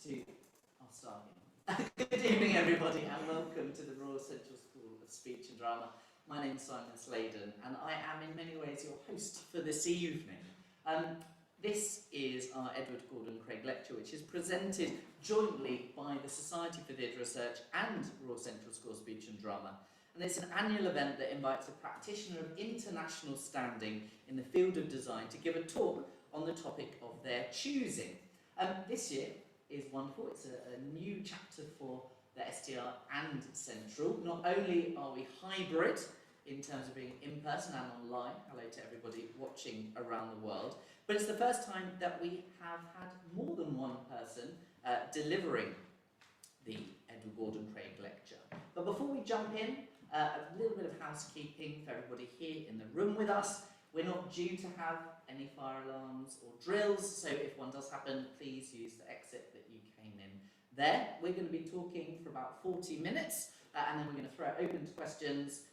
I'll start again. Good evening, everybody, and welcome to the Royal Central School of Speech and Drama. My name's Simon Sladen, and I am in many ways your host for this evening. This is our Edward Gordon Craig Lecture, which is presented jointly by the Society for Theatre Research and Royal Central School of Speech and Drama. And it's an annual event that invites a practitioner of international standing in the field of design to give a talk on the topic of their choosing. This year is wonderful. It's a new chapter for the STR and Central. Not only are we hybrid in terms of being in person and online, hello to everybody watching around the world, but it's the first time that we have had more than one person delivering the Edward Gordon Craig Lecture. But before we jump in, a little bit of housekeeping for everybody here in the room with us. We're not due to have any fire alarms or drills, so if one does happen, please use the exit that you came in there. We're going to be talking for about 40 minutes, and then we're going to throw it open to questions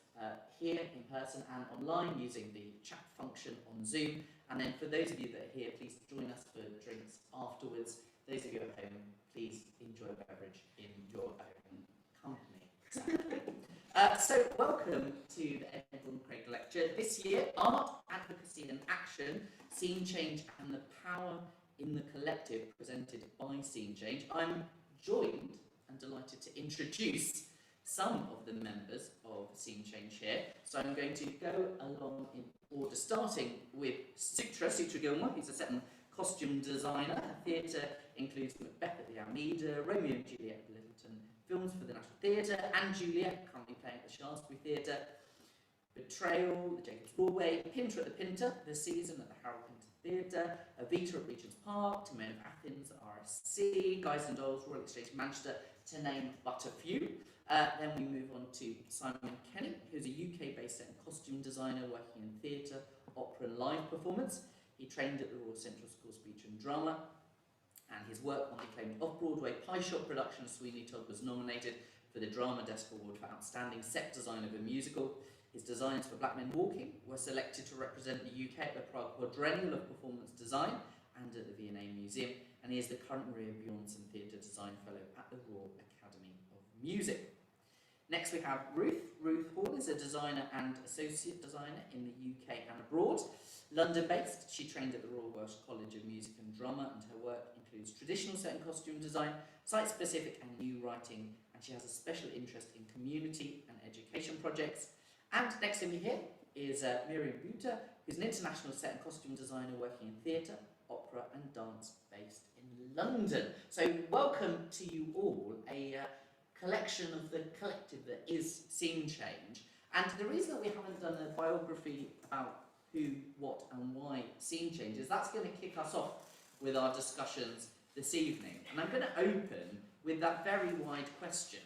here in person and online using the chat function on Zoom. And then for those of you that are here, please join us for drinks afterwards. Those of you at home, please enjoy a beverage in your own company. So welcome to the Edward Gordon Craig Lecture. This year, Art, Advocacy and Action, Scene Change and the Power in the Collective, presented by Scene Change. I'm joined and delighted to introduce some of the members of Scene Change here. So I'm going to go along in order, starting with Soutra Gilmour, who's a set and costume designer. Her theatre includes Buether, the Almeida, Romeo and Juliet, the Littleton Films for the National Theatre, and Juliet, currently playing at the Shaftesbury Theatre, Betrayal, the Jacobs Broadway, Pinter at the Pinter, The Season at the Harold Pinter Theatre, Evita at Regent's Park, Timon of Athens, RSC, Guys and Dolls, Royal Exchange Manchester, to name but a few. Then we move on to Simon Kenny, who's a UK-based set and costume designer working in theatre, opera and live performance. He trained at the Royal Central School of Speech and Drama, and his work on the acclaimed off-Broadway Pie Shop production of Sweeney Todd was nominated for the Drama Desk Award for Outstanding Set Design of a Musical. His designs for Black Men Walking were selected to represent the UK at the Prague Quadrennial of Performance Design and at the V&A Museum, and he is the current Maria Bjornsson Theatre Design Fellow at the Royal Academy of Music. Next we have Ruth. Ruth Hall is a designer and associate designer in the UK and abroad. London-based, she trained at the Royal Welsh College of Music and Drama, and her work includes traditional set and costume design, site-specific and new writing, and she has a special interest in community and education projects. And next to me here is Miriam Buether, who's an international set and costume designer working in theatre, opera and dance based in London. So welcome to you all, a collection of the collective that is Scene Change. And the reason that we haven't done a biography about who, what and why Scene Change is, that's going to kick us off with our discussions this evening. And I'm going to open with that very wide question: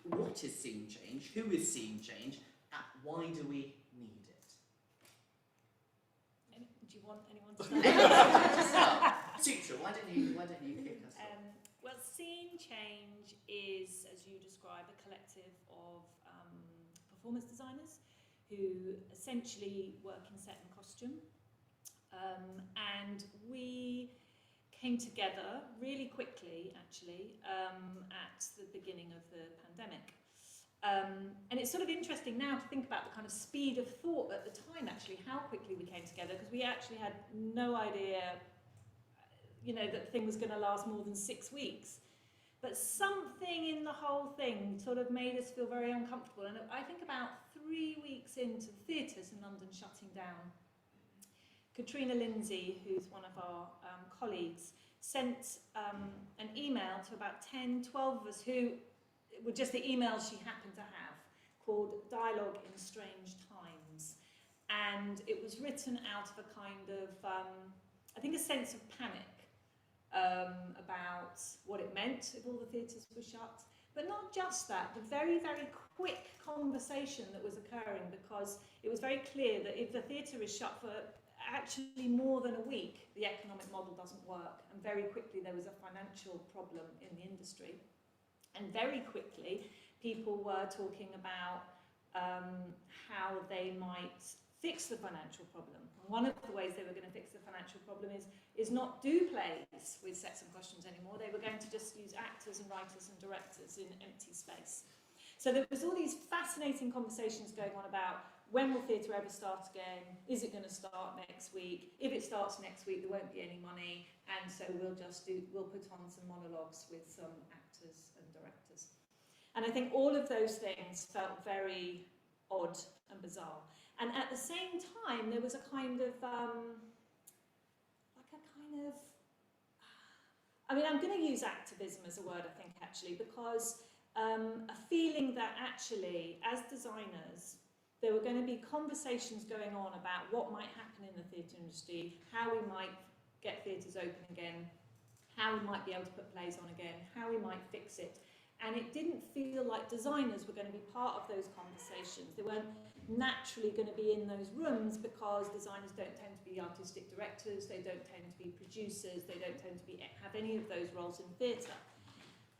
what is Scene Change? Who is Scene Change? And why do we need it? Do you want anyone to start? Soutra, why don't you kick us off? Well, Scene Change is, as you describe, a collective of performance designers who essentially work in set and costume. And we came together really quickly, actually, at the beginning of the pandemic. And it's sort of interesting now to think about the kind of speed of thought at the time, actually, how quickly we came together, because we actually had no idea, that the thing was going to last more than 6 weeks. But something in the whole thing sort of made us feel very uncomfortable. And I think about 3 weeks into the theatres in London shutting down, Katrina Lindsay, who's one of our colleagues, sent an email to about 10, 12 of us who were just the emails she happened to have, called Dialogue in Strange Times. And it was written out of a kind of, I think, a sense of panic about what it meant if all the theatres were shut. But not just that, the very, very quick conversation that was occurring, because it was very clear that if the theatre is shut for actually more than a week, the economic model doesn't work. And very quickly there was a financial problem in the industry. And very quickly people were talking about how they might fix the financial problem. And one of the ways they were going to fix the financial problem is is not do plays with sets and costumes anymore. They were going to just use actors and writers and directors in empty space. So there was all these fascinating conversations going on about when will theatre ever start again? Is it going to start next week? If it starts next week, there won't be any money, and so we'll put on some monologues with some actors and directors. And I think all of those things felt very odd and bizarre. And at the same time, there was a kind of I mean, I'm going to use activism as a word, I think, actually, because a feeling that actually, as designers, there were going to be conversations going on about what might happen in the theatre industry, how we might get theatres open again, how we might be able to put plays on again, how we might fix it. And it didn't feel like designers were going to be part of those conversations. They weren't naturally going to be in those rooms because designers don't tend to be artistic directors, they don't tend to be producers, they don't tend to have any of those roles in theatre.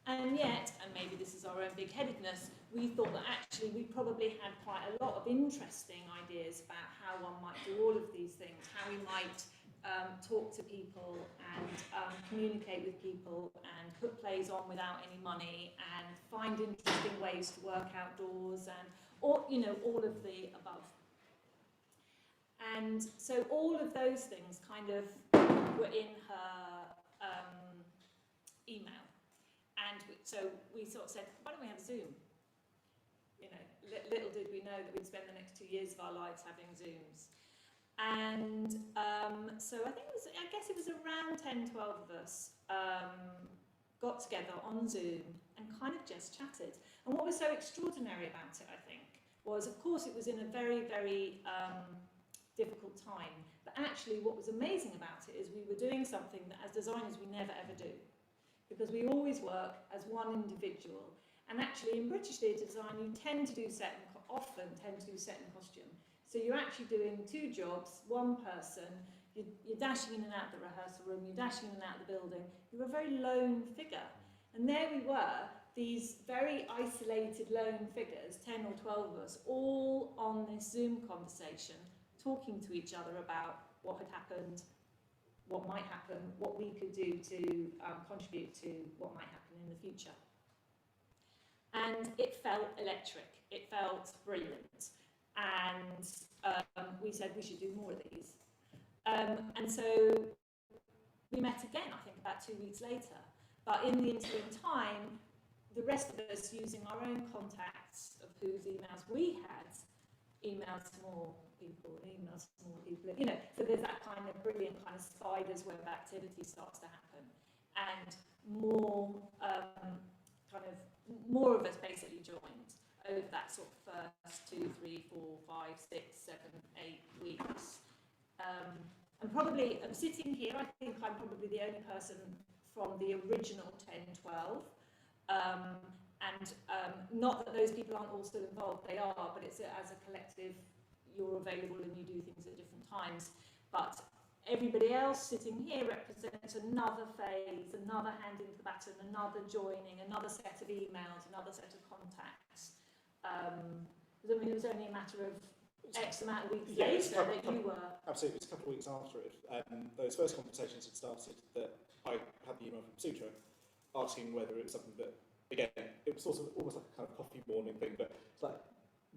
And yet, and maybe this is our own big-headedness, we thought that actually we probably had quite a lot of interesting ideas about how one might do all of these things, how we might talk to people and communicate with people and put plays on without any money and find interesting ways to work outdoors and all of the above. And so all of those things kind of were in her email. And so we sort of said, why don't we have Zoom? You know, little did we know that we'd spend the next 2 years of our lives having Zooms. And so I guess it was around 10, 12 of us got together on Zoom and kind of just chatted. And what was so extraordinary about it, I think, was, of course, it was in a very, very difficult time. But actually, what was amazing about it is we were doing something that, as designers, we never ever do. Because we always work as one individual. And actually, in British theatre design, you often tend to do set and costume. So you're actually doing two jobs, one person, you're dashing in and out of the rehearsal room, you're dashing in and out of the building. You're a very lone figure. And there we were, these very isolated lone figures, 10 or 12 of us, all on this Zoom conversation, talking to each other about what had happened, what might happen, what we could do to contribute to what might happen in the future. And it felt electric, it felt brilliant. And we said we should do more of these. And so we met again, I think, about 2 weeks later. But in the interim time, the rest of us, using our own contacts of whose emails we had, emailed to more people, you know, so there's that kind of brilliant kind of spider's web activity starts to happen. And more of us basically joined over that sort of first 2, 3, 4, 5, 6, 7, 8 weeks. And probably, I'm sitting here, I think I'm probably the only person from the original 10, 12. Not that those people aren't all still involved, they are, but it's as a collective, you're available and you do things at different times. But everybody else sitting here represents another phase, another hand into the baton, another joining, another set of emails, another set of contacts. I mean, it was only a matter of X amount of weeks later that you were... Absolutely, it was a couple of weeks after it. Those first conversations had started that I had the email from Soutra asking whether it was something that, again, it was sort of almost like a kind of coffee morning thing, but it's like,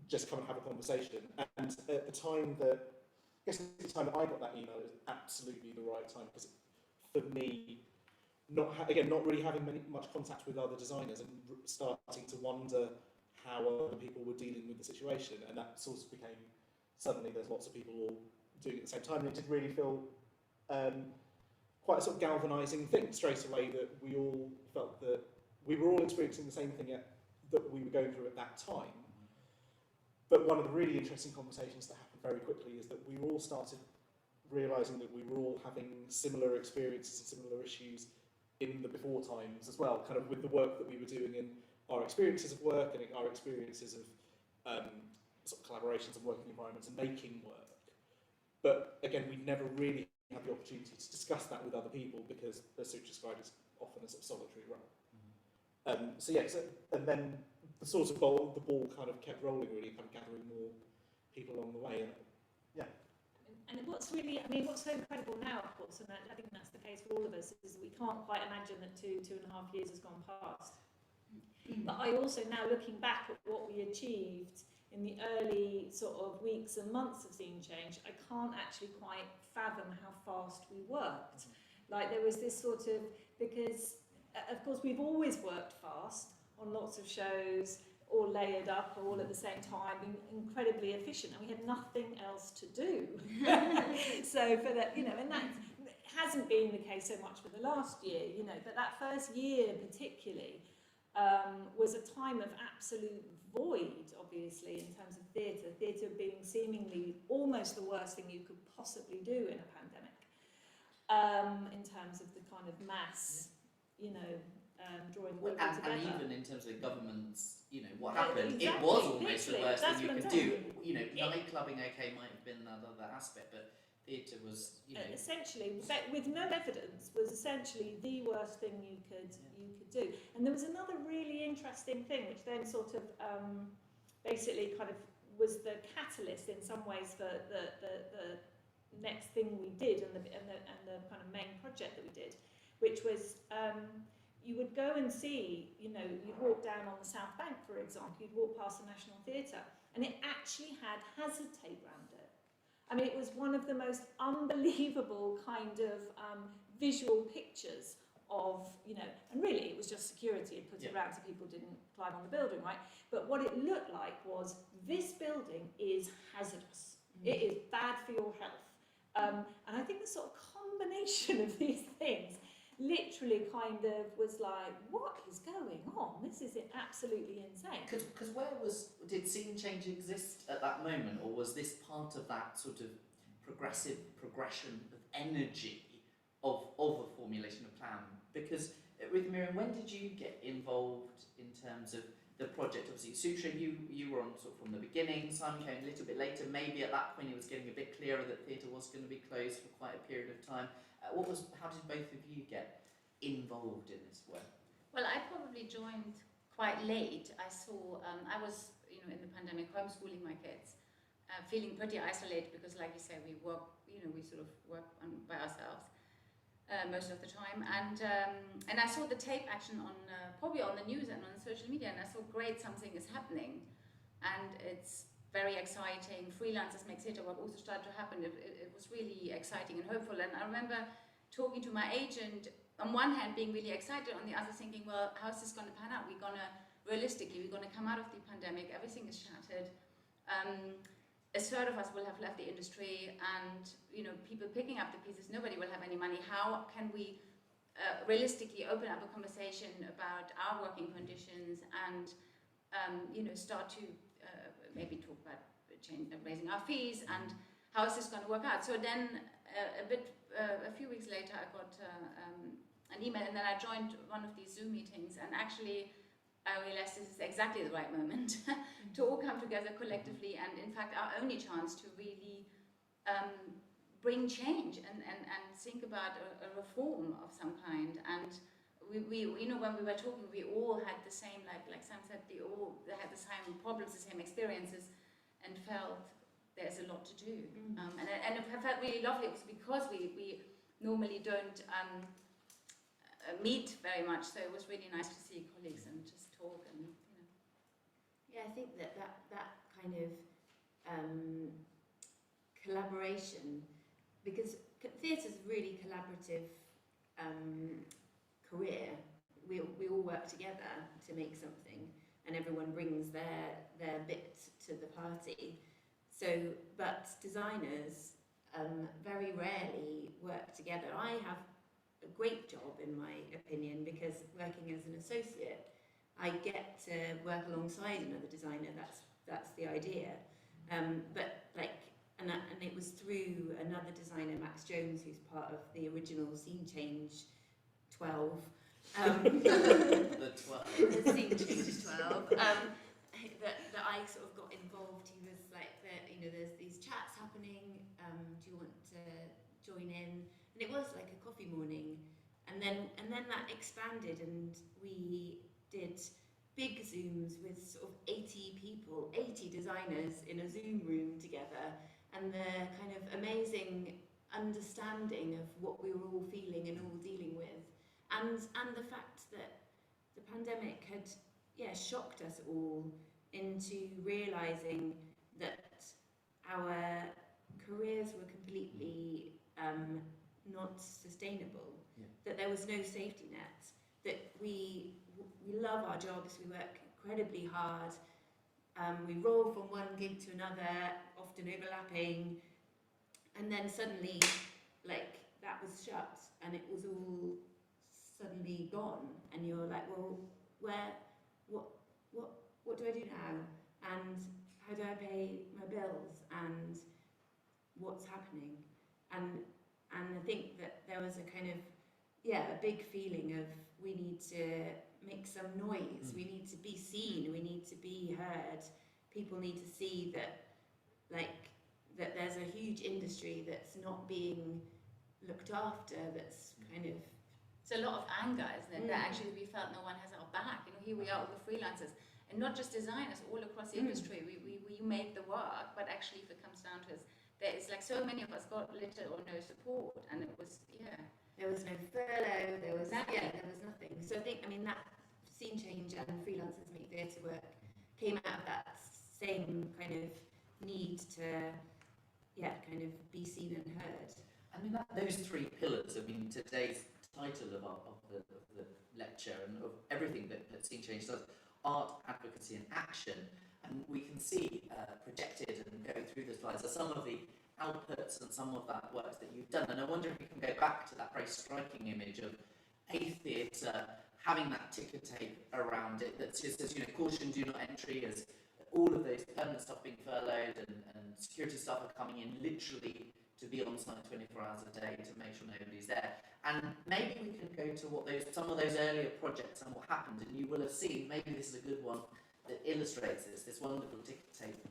just come and have a conversation. And at the time that, I guess at the time that I got that email, it was absolutely the right time, because for me, not really having much contact with other designers and starting to wonder how other people were dealing with the situation, and that sort of became, suddenly there's lots of people all doing it at the same time, and it did really feel quite a sort of galvanising thing straight away, that we all felt that we were all experiencing the same thing that we were going through at that time. But one of the really interesting conversations that happened very quickly is that we all started realising that we were all having similar experiences and similar issues in the before times as well, kind of with the work that we were doing in our experiences of work and our experiences of sort of collaborations and working environments and making work. But again, we never really had the opportunity to discuss that with other people because, as Soutra described, it's often a sort of solitary role. And then the sort of the ball kind of kept rolling, really, kind of gathering more people along the way. And, yeah. what's really, I mean, what's so incredible now, of course, and I think that's the case for all of us, is that we can't quite imagine that 2.5 years has gone past. But I also, now looking back at what we achieved in the early sort of weeks and months of Scene Change, I can't actually quite fathom how fast we worked. Like, there was this sort of, because of course we've always worked fast on lots of shows, all layered up, all at the same time, being incredibly efficient, and we had nothing else to do. So for that, you know, and that hasn't been the case so much for the last year, you know, but that first year particularly was a time of absolute void, obviously, in terms of theatre being seemingly almost the worst thing you could possibly do in a pandemic, in terms of the kind of mass, you know, drawing the people together. And even in terms of the government's, you know, what Yeah, happened, exactly, it was almost the literally, worst that's thing you what could I'm do. saying. You know, nightclubbing, okay, might have been that other aspect, but theatre was, you know... essentially, with no evidence, was essentially the worst thing you could do. And there was another really interesting thing, which then sort of basically kind of was the catalyst in some ways for the next thing we did, and the kind of main project that we did, which was you would go and see, you know, you'd walk down on the South Bank, for example, you'd walk past the National Theatre, and it actually had hazard tape around it. I mean, it was one of the most unbelievable kind of visual pictures of, you know, and really it was just security had put it around so people didn't climb on the building, right? But what it looked like was, this building is hazardous. It is bad for your health. And I think the sort of combination of these things literally kind of was like, what is going on? This is absolutely insane. Because did Scene Change exist at that moment, or was this part of that sort of progression of energy of a formulation of plan? Because with Miriam, when did you get involved in terms of the project? Obviously, Soutra, you were on sort of from the beginning. Simon came a little bit later. Maybe at that point it was getting a bit clearer that theatre was going to be closed for quite a period of time. How did both of you get involved in this work? Well, I probably joined quite late. I saw, I was, you know, in the pandemic, homeschooling my kids, feeling pretty isolated because, like you say, we work, you know, we sort of work by ourselves most of the time. And I saw the tape action on, probably on the news and on social media, and I saw, great, something is happening. And it's very exciting. Freelancers make theatre work also started to happen. It was really exciting and hopeful. And I remember talking to my agent, on one hand being really excited, on the other thinking, well, how's this going to pan out? We're going to come out of the pandemic, everything is shattered. A third of us will have left the industry, and, you know, people picking up the pieces, nobody will have any money. How can we realistically open up a conversation about our working conditions and, you know, start to maybe talk about raising our fees, and how is this going to work out? So then a few weeks later I got an email, and then I joined one of these Zoom meetings, and actually I realized this is exactly the right moment to all come together collectively, and in fact our only chance to really bring change and think about a reform of some kind. And we you know, when we were talking, we all had the same, like Sam said, they had the same problems, the same experiences, and felt there's a lot to do. And it felt really lovely, because we normally don't meet very much, so it was really nice to see colleagues and just talk, and, you know. Yeah, I think that kind of collaboration, because theatre's a really collaborative career. We all work together to make something, and everyone brings their bit to the party. So, but designers very rarely work together. I have a great job, in my opinion, because working as an associate, I get to work alongside another designer. That's the idea. But like, and it was through another designer, Max Jones, who's part of the original Scene Change 12. The 12. The Scene Change 12. That I sort of got involved. He was like, you know, there's these chats happening. Do you want to join in? And it was like a coffee morning, and then that expanded, and we did big Zooms with sort of 80 people, 80 designers in a Zoom room together, and the kind of amazing understanding of what we were all feeling and all dealing with, and the fact that the pandemic had shocked us all into realising that our careers were completely not sustainable, that there was no safety net, that we love our jobs, we work incredibly hard, we roll from one gig to another, often overlapping, and then suddenly, like, that was shut and it was all suddenly gone, and you're like, well, what do I do now, and how do I pay my bills, and what's happening? And I think that there was a kind of a big feeling of, we need to make some noise, we need to be seen, we need to be heard, people need to see that, like, that there's a huge industry that's not being looked after, that's kind of... It's a lot of anger, isn't it? That actually we felt no one has our back. You know, here we are, all the freelancers, and not just designers, all across the industry. We make the work, but actually, if it comes down to it, there is like so many of us got little or no support, and it was There was no furlough. There was there was nothing. So I think, I mean, that scene change and freelancers make theatre work came out of that same kind of need to kind of be seen and heard. I mean, those three pillars, I mean, today's title of the lecture and of everything that Scene Change does, art, advocacy and action, and we can see projected and going through the slides are some of the outputs and some of that work that you've done, and I wonder if we can go back to that very striking image of a theatre having that ticker tape around it that just says, you know, caution, do not entry, as all of those permanent staff being furloughed and security staff are coming in literally to be on site 24 hours a day to make sure nobody's there. And maybe we can go to some of those earlier projects and what happened, and you will have seen, maybe this is a good one that illustrates this wonderful ticker tape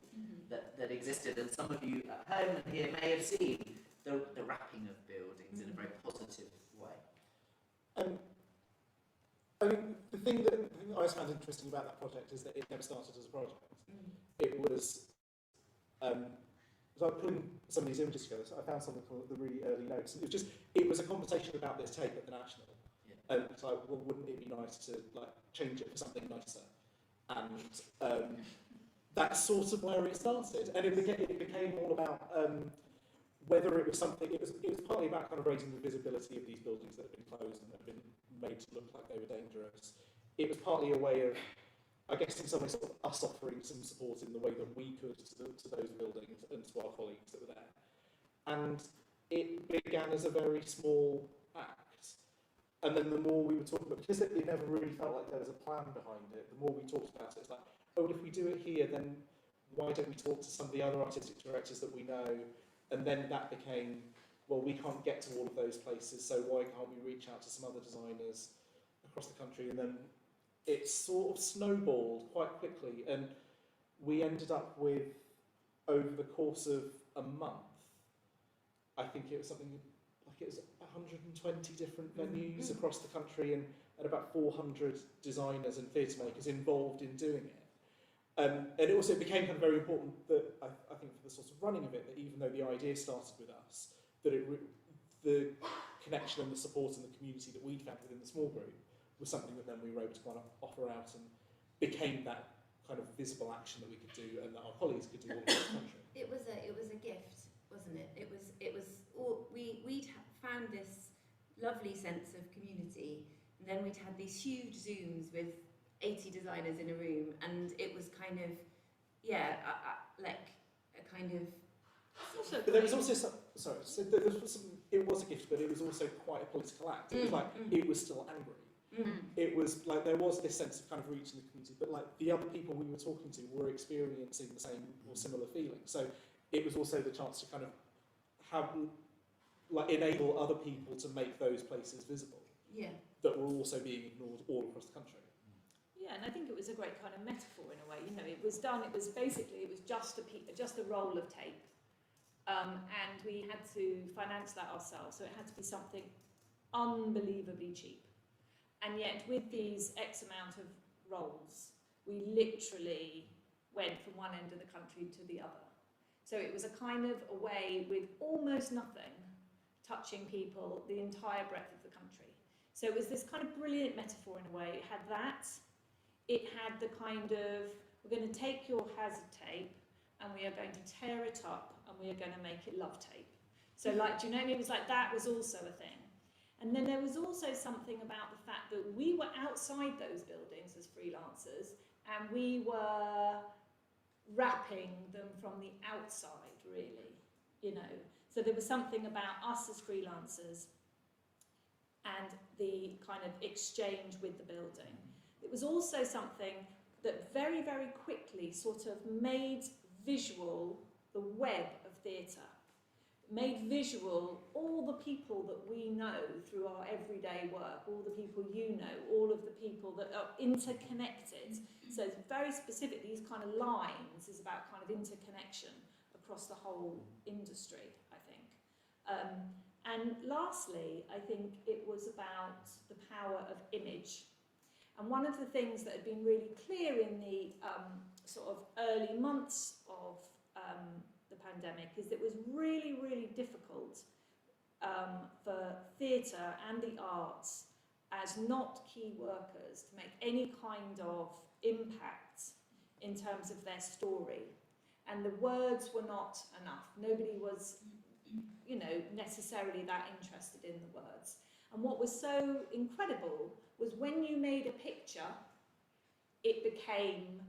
that existed, and some of you at home and here may have seen the wrapping of buildings in a very positive way. I mean, the thing that I always found interesting about that project is that it never started as a project. It was, so I was putting some of these images together, so I found something from the really early notes. And it was a conversation about this tape at the National. And it's like, well, wouldn't it be nice to like change it for something nicer? And that's sort of where it started. And it became all about whether it was something, it was partly about kind of raising the visibility of these buildings that have been closed and have been made to look like they were dangerous. It was partly a way of, I guess in some ways, sort of us offering some support in the way that we could to those buildings and to our colleagues that were there. And it began as a very small act. And then the more we were talking about, because it never really felt like there was a plan behind it, the more we talked about it, it's like, oh, well, if we do it here, then why don't we talk to some of the other artistic directors that we know? And then that became, well, we can't get to all of those places, so why can't we reach out to some other designers across the country? And then it sort of snowballed quite quickly, and we ended up with, over the course of a month, I think it was something like it was 120 different venues across the country, and about 400 designers and theatre makers involved in doing it. And it also became kind of very important that, I think for the sort of running of it, that even though the idea started with us, that the connection and the support and the community that we'd found within the small group was something that then we were able to kind of offer out, and became that kind of visible action that we could do and that our colleagues could do all across the country. It was a gift, wasn't it? It was all, we'd found this lovely sense of community, and then we'd had these huge Zooms with 80 designers in a room, and it was kind of like a kind of. But there was also some, sorry, so there was some, it was a gift, but it was also quite a political act. It was like, it was still angry. It was like, there was this sense of kind of reaching the community, but like the other people we were talking to were experiencing the same or similar feelings. So it was also the chance to kind of have, like, enable other people to make those places visible. That were also being ignored all across the country. Yeah, and I think it was a great kind of metaphor in a way. You know, it was just a roll of tape, and we had to finance that ourselves. So it had to be something unbelievably cheap. And yet, with these X amount of rolls, we literally went from one end of the country to the other. So it was a kind of a way with almost nothing touching people the entire breadth of the country. So it was this kind of brilliant metaphor in a way. It had that. It had the kind of, we're going to take your hazard tape and we are going to tear it up and we are going to make it love tape. So like, do you know what I mean? It was like that was also a thing. And then there was also something about the fact that we were outside those buildings as freelancers and we were wrapping them from the outside, really, you know. So there was something about us as freelancers and the kind of exchange with the building. It was also something that very, very quickly sort of made visual the web of theatre, made visual all the people that we know through our everyday work, all the people you know, all of the people that are interconnected. So it's very specific, these kind of lines is about kind of interconnection across the whole industry, I think. And lastly, I think it was about the power of image. And one of the things that had been really clear in the sort of early months of the pandemic is that it was really, really difficult for theatre and the arts as not key workers to make any kind of impact in terms of their story. And the words were not enough. Nobody was, you know, necessarily that interested in the words. And what was so incredible was when you made a picture, it became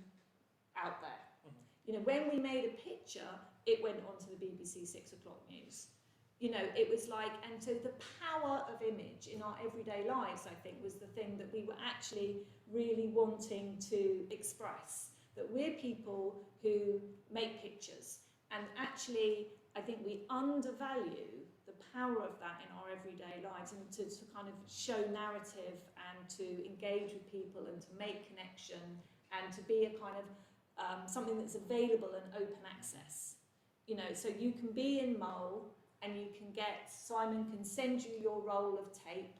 out there. You know, when we made a picture, it went on to the BBC 6 o'clock news. You know, it was like, and so the power of image in our everyday lives, I think, was the thing that we were actually really wanting to express. That we're people who make pictures. And actually, I think we undervalue the power of that in our everyday lives, and to kind of show narrative and to engage with people and to make connection and to be a kind of something that's available and open access. You know, so you can be in Mull and you can get, Simon can send you your roll of tape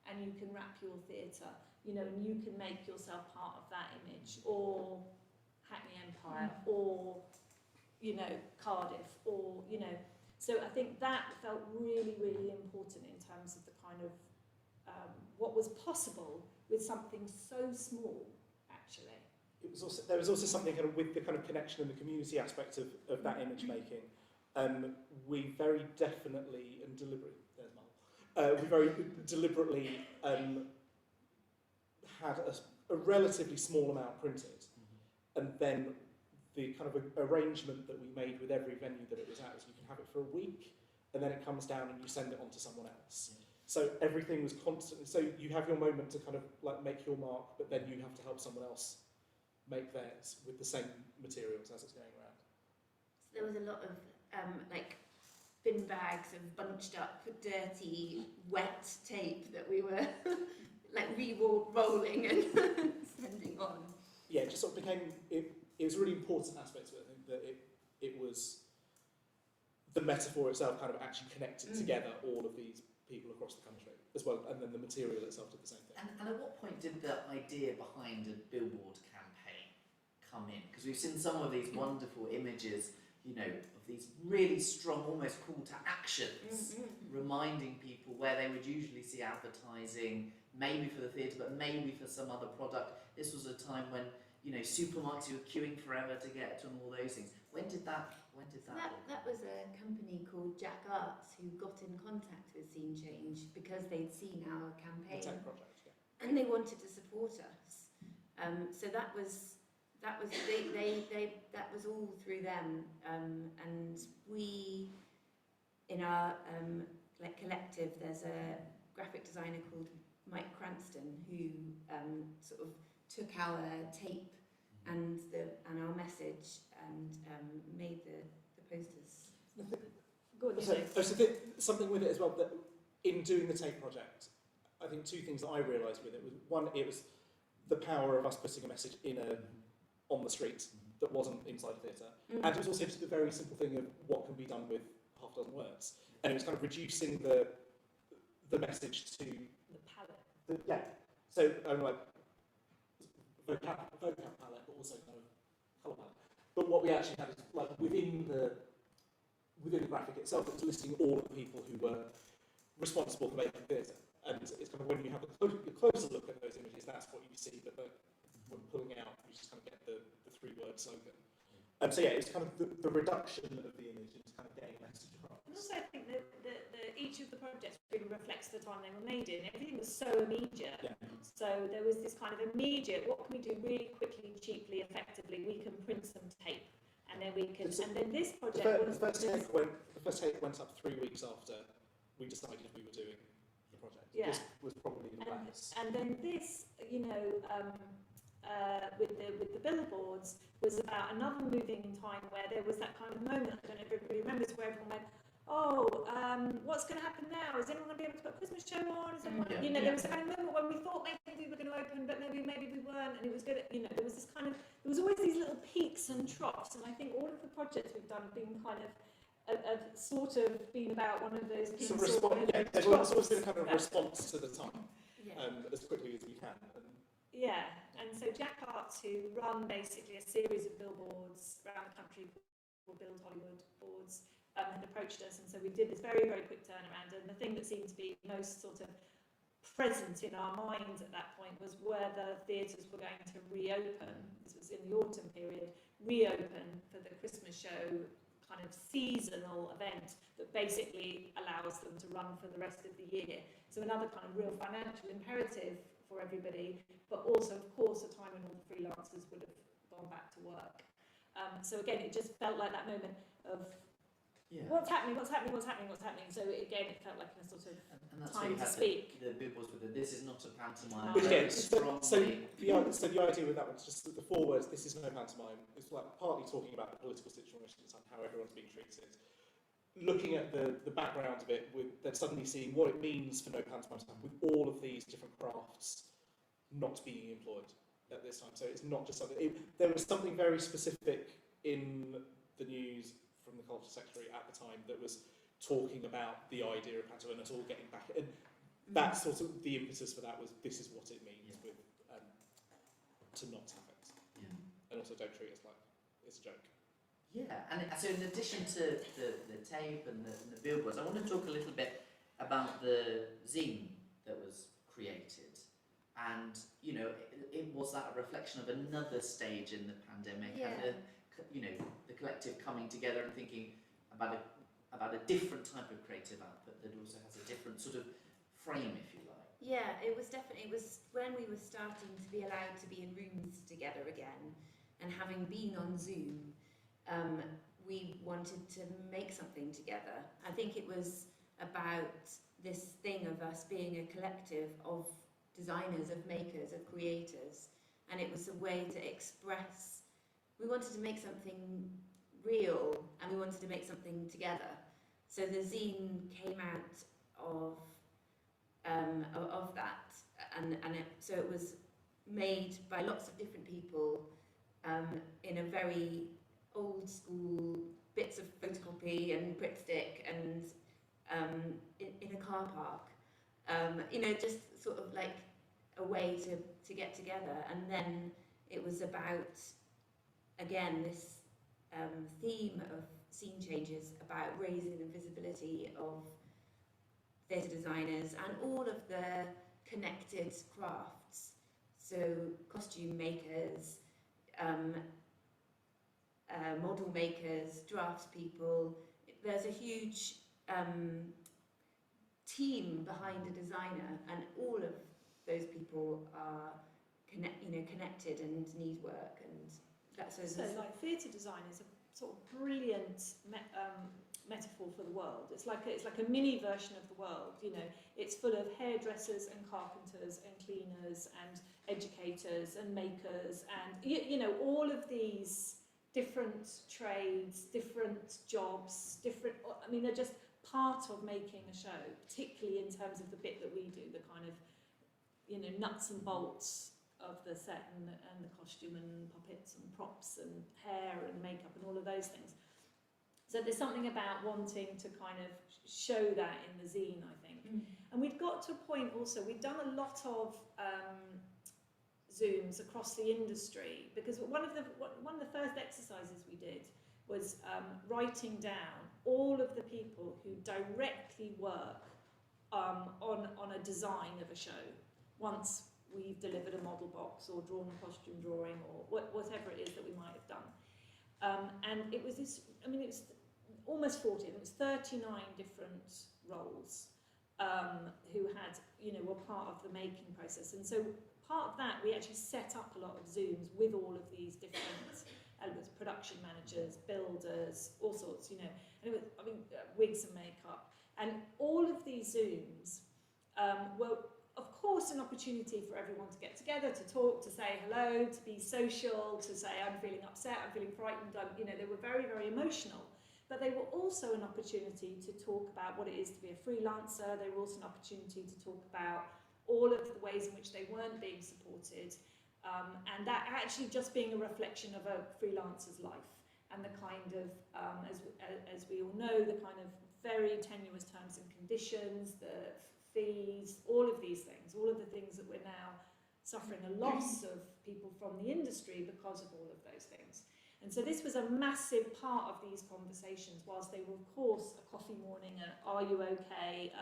and you can wrap your theatre, you know, and you can make yourself part of that image, or Hackney Empire, or, you know, Cardiff, or, you know. So I think that felt really, really important in terms of the kind of what was possible with something so small, actually. It was also, there was also something kind of with the kind of connection and the community aspect of that image making. We very definitely and deliberately, there's Mal, we very deliberately had a relatively small amount printed, and then the kind of arrangement that we made with every venue that it was at is you can have it for a week, and then it comes down and you send it on to someone else. So everything was constantly, so you have your moment to kind of like make your mark, but then you have to help someone else make theirs with the same materials as it's going around. So there was a lot of like bin bags of bunched up, dirty, wet tape that we were like re-rolling and sending on. Yeah, it just sort of became, it was a really important aspect of it. I think that it was the metaphor itself kind of actually connected together all of these people across the country as well, and then the material itself did the same thing. And at what point did the idea behind a billboard campaign come in? Because we've seen some of these wonderful images, you know, of these really strong, almost call to actions, reminding people where they would usually see advertising, maybe for the theatre, but maybe for some other product. This was a time when, you know, supermarkets, you were queuing forever to get to, and all those things. When did that That was a company called Jack Arts who got in contact with Scene Change because they'd seen our campaign. The tech project, yeah. And they wanted to support us. So that was all through them. And we, in our like collective, there's a graphic designer called Mike Cranston who sort of took our tape and our message and made the posters. Go on, Something with it as well, that in doing the tape project, I think two things that I realised with it was, one, it was the power of us putting a message on the street that wasn't inside a theatre, and it was also just the very simple thing of what can be done with half a dozen words, and it was kind of reducing the message to the palette. So like vocab palette, but also kind of colour palette. But what we actually had is like within the within the graphic itself, it was listing all of the people who were responsible for making theatre. And it's kind of when you have a closer look at those images, that's what you see, but when pulling out, you just kind of get the three-word slogan. So yeah, it's kind of the reduction of the image and kind of getting a message across. And also I think that each of the projects really reflects the time they were made in. Everything was so immediate. Yeah. So there was this kind of immediate, what can we do really quickly, cheaply, effectively? We can print some tape. And then we can, and then this project the first tape went up 3 weeks after we decided we were doing the project. Yeah. This was probably the last. And then this, you know, with the billboards was about another moving in time where there was that kind of moment, I don't know if everybody remembers, where everyone went, oh, what's going to happen now? Is anyone going to be able to put a Christmas show on? Is anyone, you know, there was a kind of moment when we thought maybe we were going to open, but maybe we weren't, and it was good. You know, there was this kind of, there was always these little peaks and troughs, and I think all of the projects we've done have been kind of sort of been about one of those peaks. It's always been a kind of response to the time, as quickly as we can. Yeah, and so Jack Arts, who run basically a series of billboards around the country called Build Hollywood boards, had approached us, and so we did this very, very quick turnaround. And the thing that seemed to be most sort of present in our minds at that point was whether theatres were going to reopen. This was in the autumn period, reopen for the Christmas show, kind of seasonal event that basically allows them to run for the rest of the year. So another kind of real financial imperative for everybody, but also, of course, a time when all the freelancers would have gone back to work. So again, it just felt like that moment of what's happening. So again, it felt like a sort of and that's time where you to have speak. The billboards with this is not a pantomime. Which again, so the idea with that was just the 4 words, this is no pantomime. It's like partly talking about the political situation and how everyone's being treated. Looking at the background of it, then suddenly seeing what it means for no pantomime time with all of these different crafts not being employed at this time. So it's not just something. There was something very specific in the news from the Culture Secretary at the time that was talking about the idea of pantomime and us all getting back. And that's sort of the impetus for that was this is what it means with to not have it. Yeah. And also don't treat us like it's a joke. Yeah, and so in addition to the tape and the billboards, I want to talk a little bit about the zine that was created. And, you know, it was that a reflection of another stage in the pandemic, and the collective coming together and thinking about a different type of creative output that also has a different sort of frame, if you like. Yeah, it was when we were starting to be allowed to be in rooms together again, and having been on Zoom, we wanted to make something together. I think it was about this thing of us being a collective of designers, of makers, of creators, and it was a way to express. We wanted to make something real, and we wanted to make something together. So the zine came out of that, so it was made by lots of different people in a very old school, bits of photocopy and Pritt stick, and in a car park. You know, just sort of like a way to get together. And then it was about, again, this theme of scene changes, about raising the visibility of theatre designers and all of the connected crafts. So costume makers, model makers, draftspeople. There's a huge team behind a designer, and all of those people are connected and need work, and that's so like theatre design is a sort of brilliant metaphor for the world. It's like a mini version of the world. You know, it's full of hairdressers and carpenters and cleaners and educators and makers, and you know, all of these different trades, different jobs, I mean, they're just part of making a show, particularly in terms of the bit that we do, the kind of, you know, nuts and bolts of the set and the costume and puppets and props and hair and makeup and all of those things. So there's something about wanting to kind of show that in the zine, I think. And we've got to a point also, we've done a lot of Zooms across the industry, because one of the first exercises we did was writing down all of the people who directly work on a design of a show once we've delivered a model box or drawn a costume drawing or whatever it is that we might have done. And it was this, I mean, it was almost 40, it was 39 different roles who had, you know, were part of the making process. And so part of that, we actually set up a lot of Zooms with all of these different elements, production managers, builders, all sorts, you know, and it was, I mean, wigs and makeup. And all of these Zooms were, of course, an opportunity for everyone to get together, to talk, to say hello, to be social, to say, I'm feeling upset, I'm feeling frightened, you know, they were very, very emotional. But they were also an opportunity to talk about what it is to be a freelancer. They were also an opportunity to talk about all of the ways in which they weren't being supported. And that actually just being a reflection of a freelancer's life and the kind of, as we all know, the kind of very tenuous terms and conditions, the fees, all of these things, all of the things that we're now suffering a loss of people from the industry because of all of those things. And so this was a massive part of these conversations, whilst they were, of course, a coffee morning, are you okay?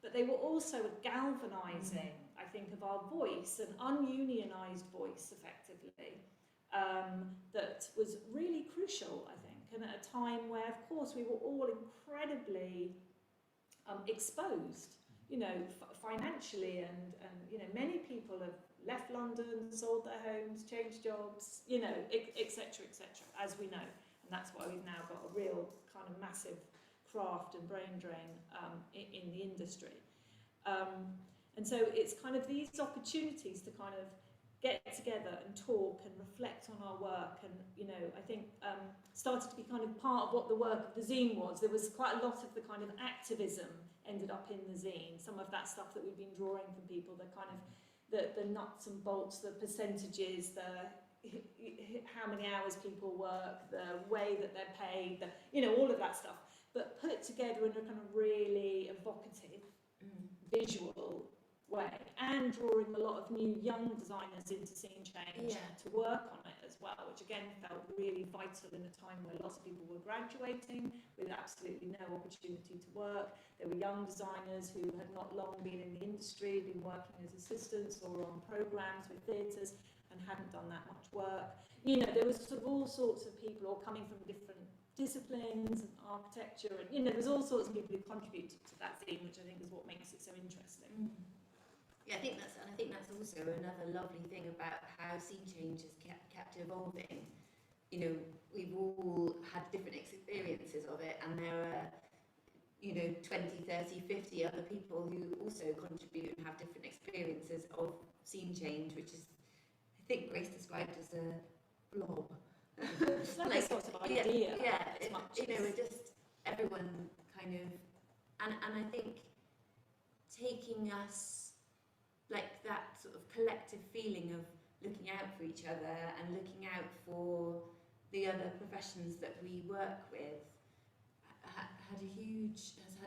But they were also a galvanising, I think, of our voice, an ununionised voice, effectively, that was really crucial, I think, and at a time where, of course, we were all incredibly exposed, you know, financially, and you know, many people have left London, sold their homes, changed jobs, you know, etc., as we know. And that's why we've now got a real kind of massive craft and brain drain in the industry. And so it's kind of these opportunities to kind of get together and talk and reflect on our work, and, you know, I think started to be kind of part of what the work of the zine was. There was quite a lot of the kind of activism ended up in the zine, some of that stuff that we've been drawing from people, the kind of the nuts and bolts, the percentages, how many hours people work, the way that they're paid, you know, all of that stuff, but put together in a kind of really evocative, visual way, and drawing a lot of new young designers into Scene Change to work on it as well, which again felt really vital in a time where lots of people were graduating with absolutely no opportunity to work. There were young designers who had not long been in the industry, been working as assistants or on programmes with theatres and hadn't done that much work. You know, there was sort of all sorts of people all coming from different disciplines and architecture, and, you know, there was all sorts of people who contributed to that theme, which I think is what makes it so interesting. Yeah, I think that's also another lovely thing about how Scene Change has kept evolving. You know, we've all had different experiences of it, and there are, you know, 20, 30, 50 other people who also contribute and have different experiences of Scene Change, which is, I think Grace described as a blob. It's like a sort of idea. You know, we're just everyone kind of, and I think taking us, like, that sort of collective feeling of looking out for each other and looking out for the other professions that we work with has had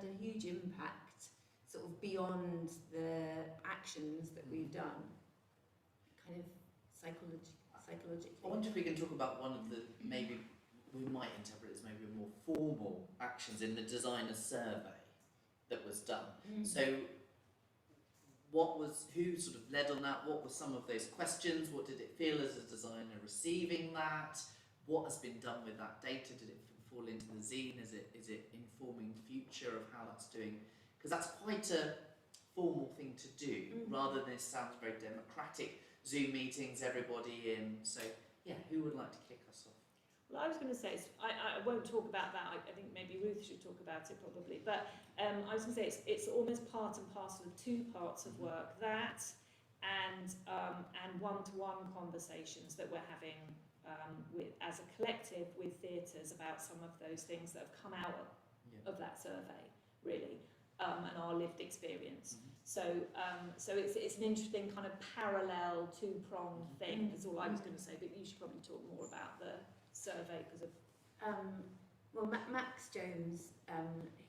a huge impact, sort of beyond the actions that we've done, kind of psychologically. I wonder if we can talk about one of the, maybe we might interpret it as maybe more formal actions in the designer survey that was done. So who sort of led on that? What were some of those questions? What did it feel as a designer receiving that? What has been done with that data? Did it fall into the zine? Is it informing the future of how that's doing? Because that's quite a formal thing to do, rather than this sounds very democratic, Zoom meetings, everybody in. So yeah, who would like to kick us off? Well, I was going to say, I won't talk about that. I think maybe Ruth should talk about it probably. But I was going to say it's almost part and parcel of two parts of work, that and one-to-one conversations that we're having with, as a collective, with theatres about some of those things that have come out of that survey, really, and our lived experience. So it's an interesting kind of parallel, two-pronged thing, is all I was going to say. But you should probably talk more about the survey, because of well, Max Jones,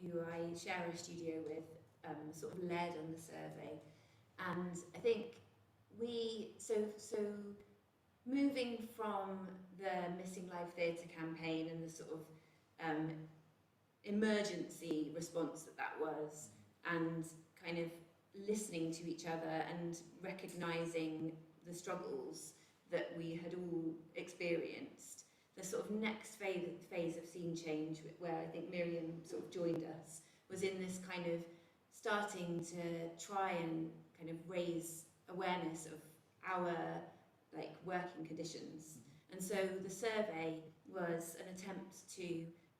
who I share a studio with, sort of led on the survey, and I think moving from the Missing Live Theatre campaign and the sort of emergency response that was, and kind of listening to each other and recognising the struggles that we had all experienced. The sort of next phase of scene change, where I think Miriam sort of joined us, was in this kind of starting to try and kind of raise awareness of our like working conditions. And so the survey was an attempt to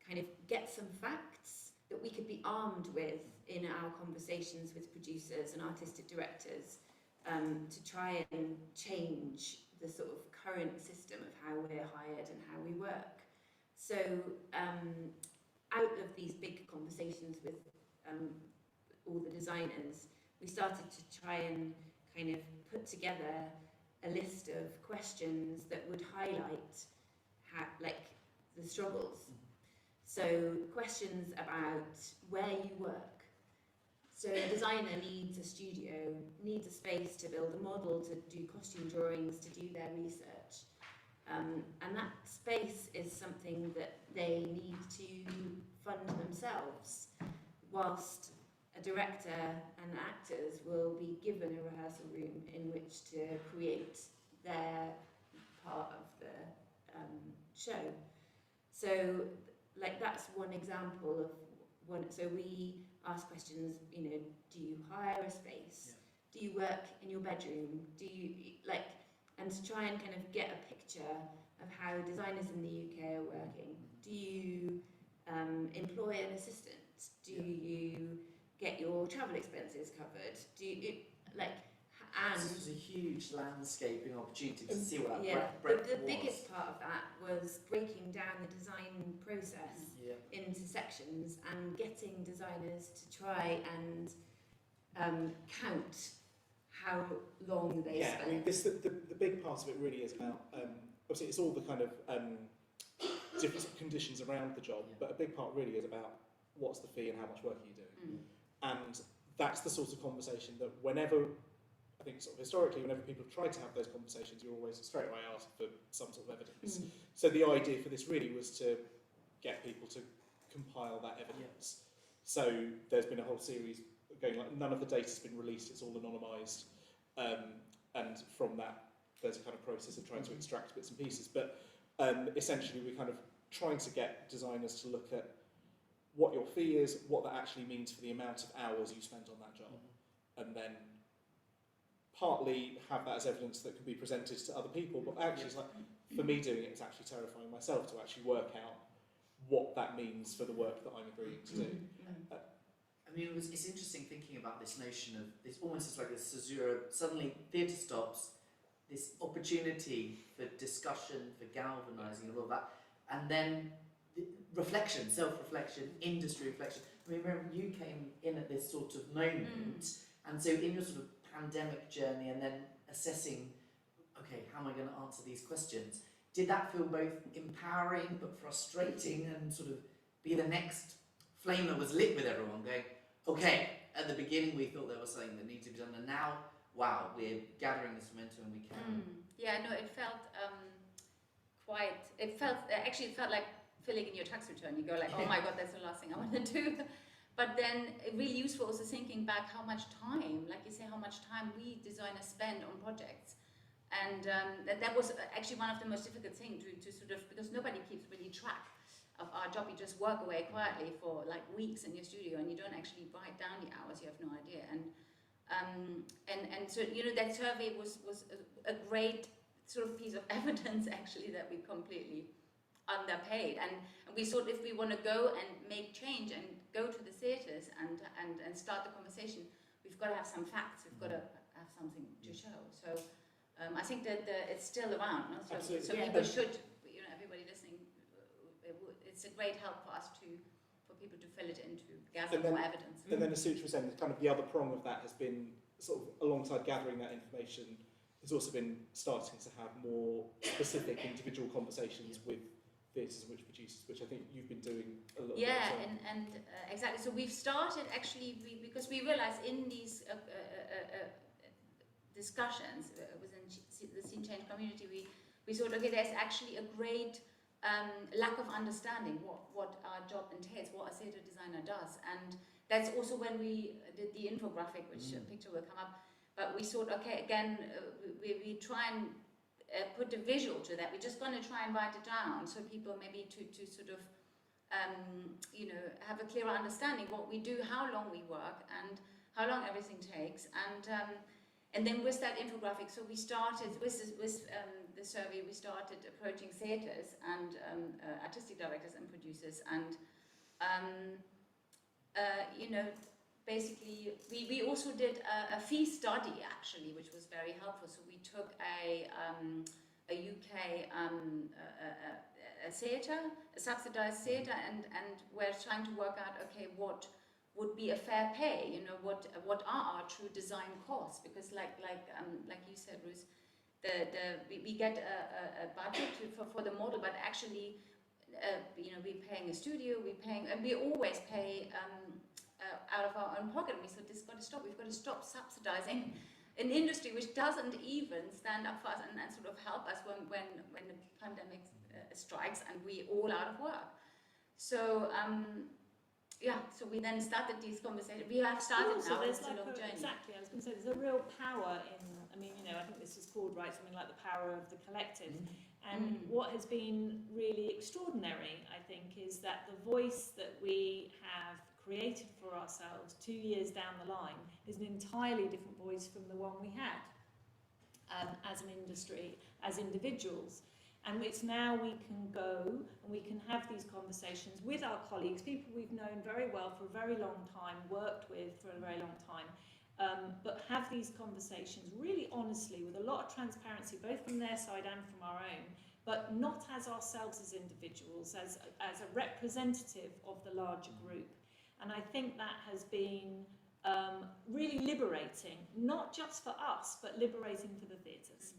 kind of get some facts that we could be armed with in our conversations with producers and artistic directors, to try and change the sort of current system of how we're hired and how we work. So out of these big conversations with all the designers, we started to try and kind of put together a list of questions that would highlight how, like, the struggles. So questions about where you work. So a designer needs a studio, needs a space to build a model, to do costume drawings, to do their research. And that space is something that they need to fund themselves, whilst a director and actors will be given a rehearsal room in which to create their part of the show. So, like, that's one example of one. So we ask questions, you know, do you hire a space? Yeah. Do you work in your bedroom? Do you, like, and to try and kind of get a picture of how designers in the UK are working. Do you employ an assistant? Do you get your travel expenses covered? Do you, like, and this was a huge landscaping opportunity to see what yeah, that breadth the was. biggest part of that was breaking down the design process into sections and getting designers to try and count how long they Yeah, spent. I mean, the big part of it really is about, obviously it's all the kind of different conditions around the job, but a big part really is about what's the fee and how much work are you doing. And that's the sort of conversation that whenever, I think sort of historically, whenever people have tried to have those conversations, you're always straight away asked for some sort of evidence. So the idea for this really was to get people to compile that evidence. So there's been a whole series going, like, none of the data's been released, it's all anonymised. And from that, there's a kind of process of trying to extract bits and pieces. But essentially, we're kind of trying to get designers to look at what your fee is, what that actually means for the amount of hours you spend on that job, and then partly have that as evidence that can be presented to other people. But actually, it's like, for me doing it, it's actually terrifying myself to actually work out what that means for the work that I'm agreeing to do. I mean, it's interesting thinking about this notion of this almost like a caesura. Suddenly, theatre stops. This opportunity for discussion, for galvanising, and all that, and then reflection, self-reflection, industry reflection. I mean, remember you came in at this sort of moment, and so in your sort of pandemic journey, and then assessing, okay, how am I going to answer these questions? Did that feel both empowering but frustrating, and sort of be the next flame that was lit with everyone going, okay, at the beginning we thought there was something that needed to be done, and now, wow, we're gathering this momentum and we can. Yeah, no, it felt actually it felt like filling in your tax return. You go like, oh my God, that's the last thing I want to do. But then really useful also thinking back how much time, like you say, how much time we designers spend on projects. And that was actually one of the most difficult things to sort of, because nobody keeps really track of our job. You just work away quietly for like weeks in your studio and you don't actually write down the hours, you have no idea. And so, you know, that survey was a great sort of piece of evidence actually that we completely underpaid. And we thought if we want to go and make change and go to the theatres and start the conversation, we've got to have some facts, we've got to have something to show. So I think that it's still around, no? So people should, you know, everybody listening, it's a great help for us for people to fill it in, to gather more evidence. And then as Soutra was saying, kind of the other prong of that has been sort of alongside gathering that information, has also been starting to have more specific individual conversations with theatres and which producers, which I think you've been doing a lot. Yeah, and exactly. So we've started actually, because we realised in these discussions within the scene change community, we thought, okay, there's actually a great lack of understanding what our job entails, what a theatre designer does. And that's also when we did the infographic, which picture will come up. But we thought, okay, again, we try and put a visual to that. We're just going to try and write it down so people maybe to sort of, you know, have a clearer understanding what we do, how long we work, and how long everything takes. And then with that infographic, so we started with the survey, we started approaching theatres and artistic directors and producers, and you know, basically we also did a fee study actually, which was very helpful. So we took a UK a theatre, a subsidised theatre, and we're trying to work out, okay, what would be a fair pay, you know, what are our true design costs, because like you said, Ruth, we get a budget for the model, but actually you know, we're paying a studio, and we always pay out of our own pocket. And we said, this has got to stop. We've got to stop subsidizing an industry which doesn't even stand up for us and sort of help us when the pandemic strikes and we all out of work. So yeah, so we then started these conversations. We have started also, now. there's It's like a long journey. exactly, I was going to say, there's a real power in, I mean, you know, I think this is called, right, something like the power of the collective. And what has been really extraordinary, I think, is that the voice that we have created for ourselves 2 years down the line is an entirely different voice from the one we had as an industry, as individuals. And it's now we can go and we can have these conversations with our colleagues, people we've known very well for a very long time, worked with for a very long time, but have these conversations really honestly with a lot of transparency, both from their side and from our own, but not as ourselves as individuals, as a representative of the larger group. And I think that has been really liberating, not just for us, but liberating for the theatres.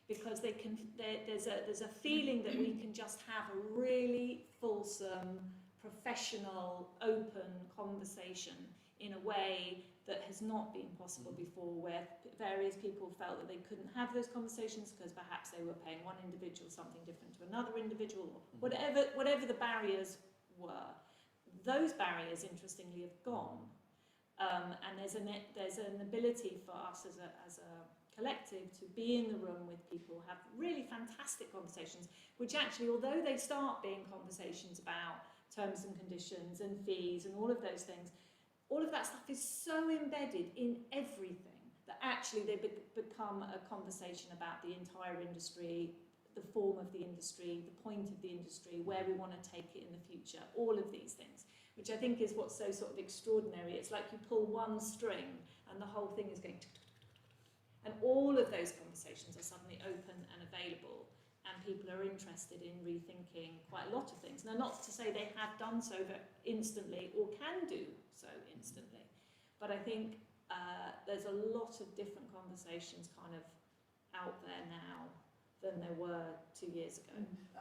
Because there's a feeling that we can just have a really fulsome, professional, open conversation in a way that has not been possible before, where various people felt that they couldn't have those conversations because perhaps they were paying one individual something different to another individual, or whatever the barriers were. Those barriers, interestingly, have gone, and there's an ability for us as a collective to be in the room with people, have really fantastic conversations, which actually, although they start being conversations about terms and conditions and fees and all of those things, all of that stuff is so embedded in everything that actually they become a conversation about the entire industry, the form of the industry, the point of the industry, where we want to take it in the future, all of these things, which I think is what's so sort of extraordinary. It's like you pull one string and the whole thing is going and all of those conversations are suddenly open and available, and people are interested in rethinking quite a lot of things. Now, not to say they have done so instantly or can do so instantly, but I think there's a lot of different conversations kind of out there now than there were 2 years ago.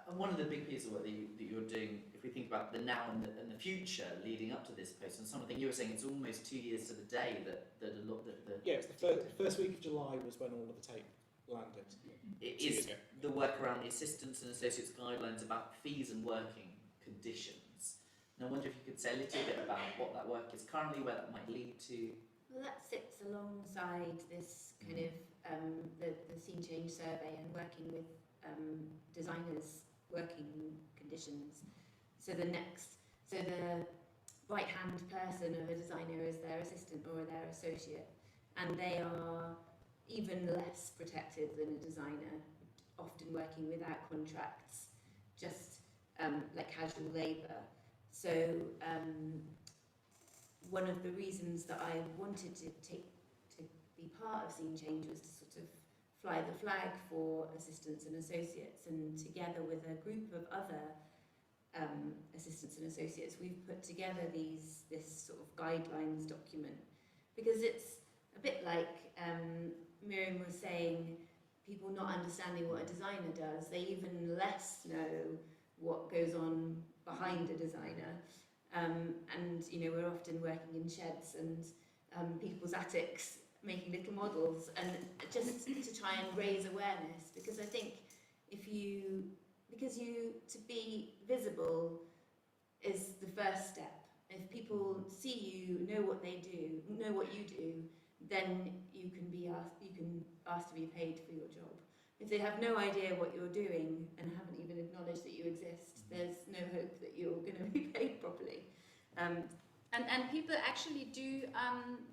And one of the big pieces of work that you're doing, if we think about the now and the future leading up to this post, and something you were saying, it's almost 2 years to the day that a lot that the yeah, it's the first week of July was when all of the tape landed. it 2 years is ago. the work around the assistants and associates guidelines about fees and working conditions. And I wonder if you could say a little bit about what that work is currently, where that might lead to. Well, that sits alongside this kind of the scene change survey and working with designers' working conditions. So the right-hand person of a designer is their assistant or their associate, and they are even less protected than a designer, often working without contracts, just like casual labour. So one of the reasons that I wanted to be part of Scene Change was to sort of fly the flag for assistants and associates, and together with a group of other assistants and associates, we've put together this sort of guidelines document, because it's a bit like Miriam was saying, people not understanding what a designer does. They even less know what goes on behind a designer. And you know, we're often working in sheds and people's attics, making little models, and just to try and raise awareness, because I think because to be visible is the first step. If people see you, know what they do, know what you do, then you can ask to be paid for your job. If they have no idea what you're doing and haven't even acknowledged that you exist, there's no hope that you're going to be paid properly. And people actually do,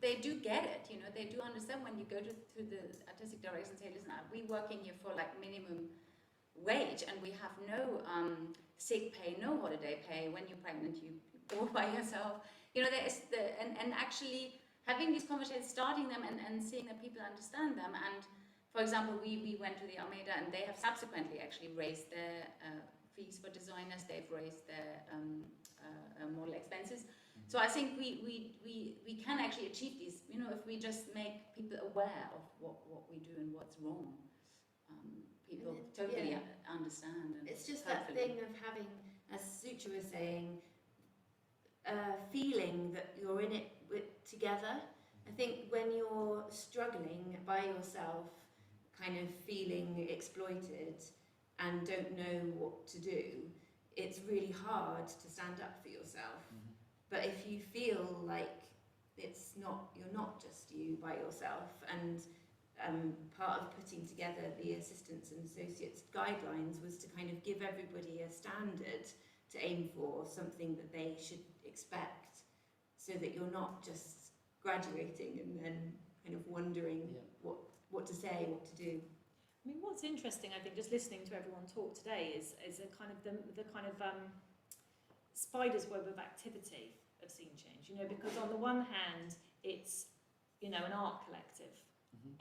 they do get it, you know, they do understand when you go to the artistic directors and say, listen, we're working here for like minimum wage and we have no sick pay, no holiday pay. When you're pregnant, you go by yourself. You know, and actually having these conversations, starting them and seeing that people understand them. And for example, we went to the Almeida and they have subsequently actually raised their fees for designers, they've raised their model expenses. So I think we can actually achieve these, you know, if we just make people aware of what we do and what's wrong. People totally understand. And it's just that thing of having, as Soutra was saying, feeling that you're in it together. I think when you're struggling by yourself, kind of feeling exploited and don't know what to do, it's really hard to stand up for yourself. But if you feel like you're not just you by yourself, and part of putting together the assistants and associates guidelines was to kind of give everybody a standard to aim for, something that they should expect, so that you're not just graduating and then kind of wondering what to say, what to do. I mean, what's interesting, I think, just listening to everyone talk today is a kind of the kind of spider's web of activity of scene change, you know, because on the one hand it's, you know, an art collective,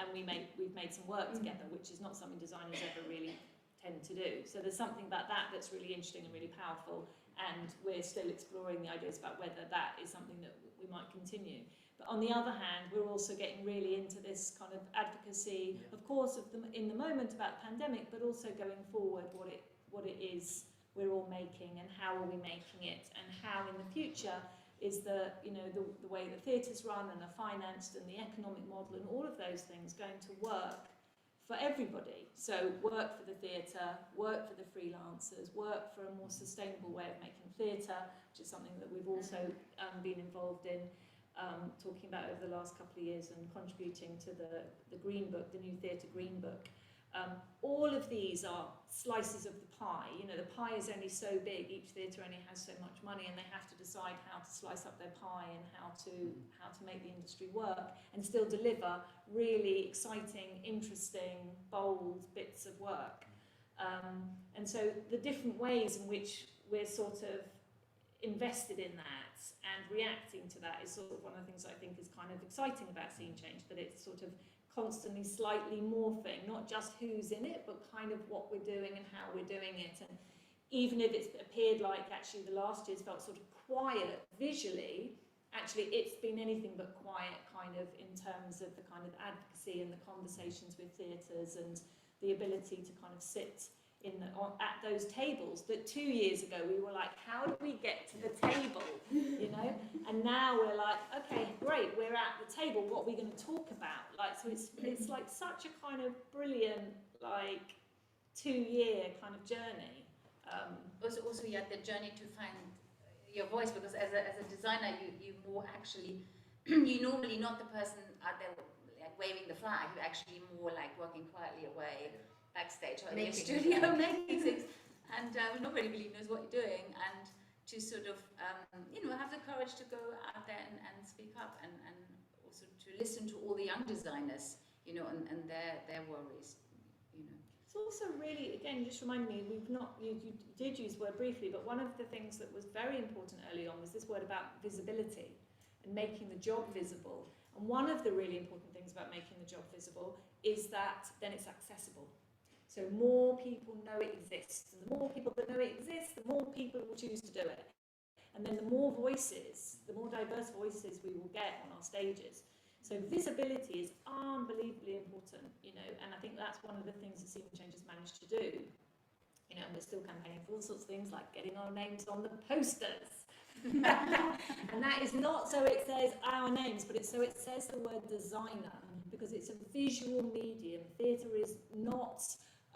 and we've made some work together, which is not something designers ever really tend to do. So there's something about that that's really interesting and really powerful, and we're still exploring the ideas about whether that is something that we might continue. But on the other hand, we're also getting really into this kind of advocacy, of course, in the moment about the pandemic, but also going forward, what it is we're all making and how are we making it, and how in the future is the way the theatres run and are financed and the economic model and all of those things going to work for everybody. So work for the theatre, work for the freelancers, work for a more sustainable way of making theatre, which is something that we've also been involved in talking about over the last couple of years and contributing to the Green Book, the new Theatre Green Book. All of these are slices of the pie. You know, the pie is only so big, each theatre only has so much money, and they have to decide how to slice up their pie and how to make the industry work and still deliver really exciting, interesting, bold bits of work. And so the different ways in which we're sort of invested in that and reacting to that is sort of one of the things I think is kind of exciting about scene change, that it's sort of constantly slightly morphing, not just who's in it, but kind of what we're doing and how we're doing it. And even if it's appeared like actually the last year's felt sort of quiet visually, actually it's been anything but quiet kind of in terms of the kind of advocacy and the conversations with theatres and the ability to kind of sit at those tables that 2 years ago we were like, how do we get to the table, you know? And now we're like, okay, great, we're at the table, what are we going to talk about? Like, so it's like such a kind of brilliant, like 2-year kind of journey. Also, yeah, the journey to find your voice, because as a designer, you more actually, you're normally not the person out there like waving the flag, you're actually more like working quietly away backstage or in your studio making things, and nobody really knows what you're doing, and to sort of have the courage to go out there and speak up, and also to listen to all the young designers, you know, and their worries, you know. It's also really, again, just remind me, you did use the word briefly, but one of the things that was very important early on was this word about visibility and making the job visible. And one of the really important things about making the job visible is that then it's accessible. So more people know it exists, and the more people that know it exists, the more people will choose to do it. And then the more voices, the more diverse voices we will get on our stages. So visibility is unbelievably important, you know, and I think that's one of the things that Scene Change has managed to do. You know, and we're still campaigning for all sorts of things like getting our names on the posters. And that is not so it says our names, but it's so it says the word designer, because it's a visual medium. Theatre is not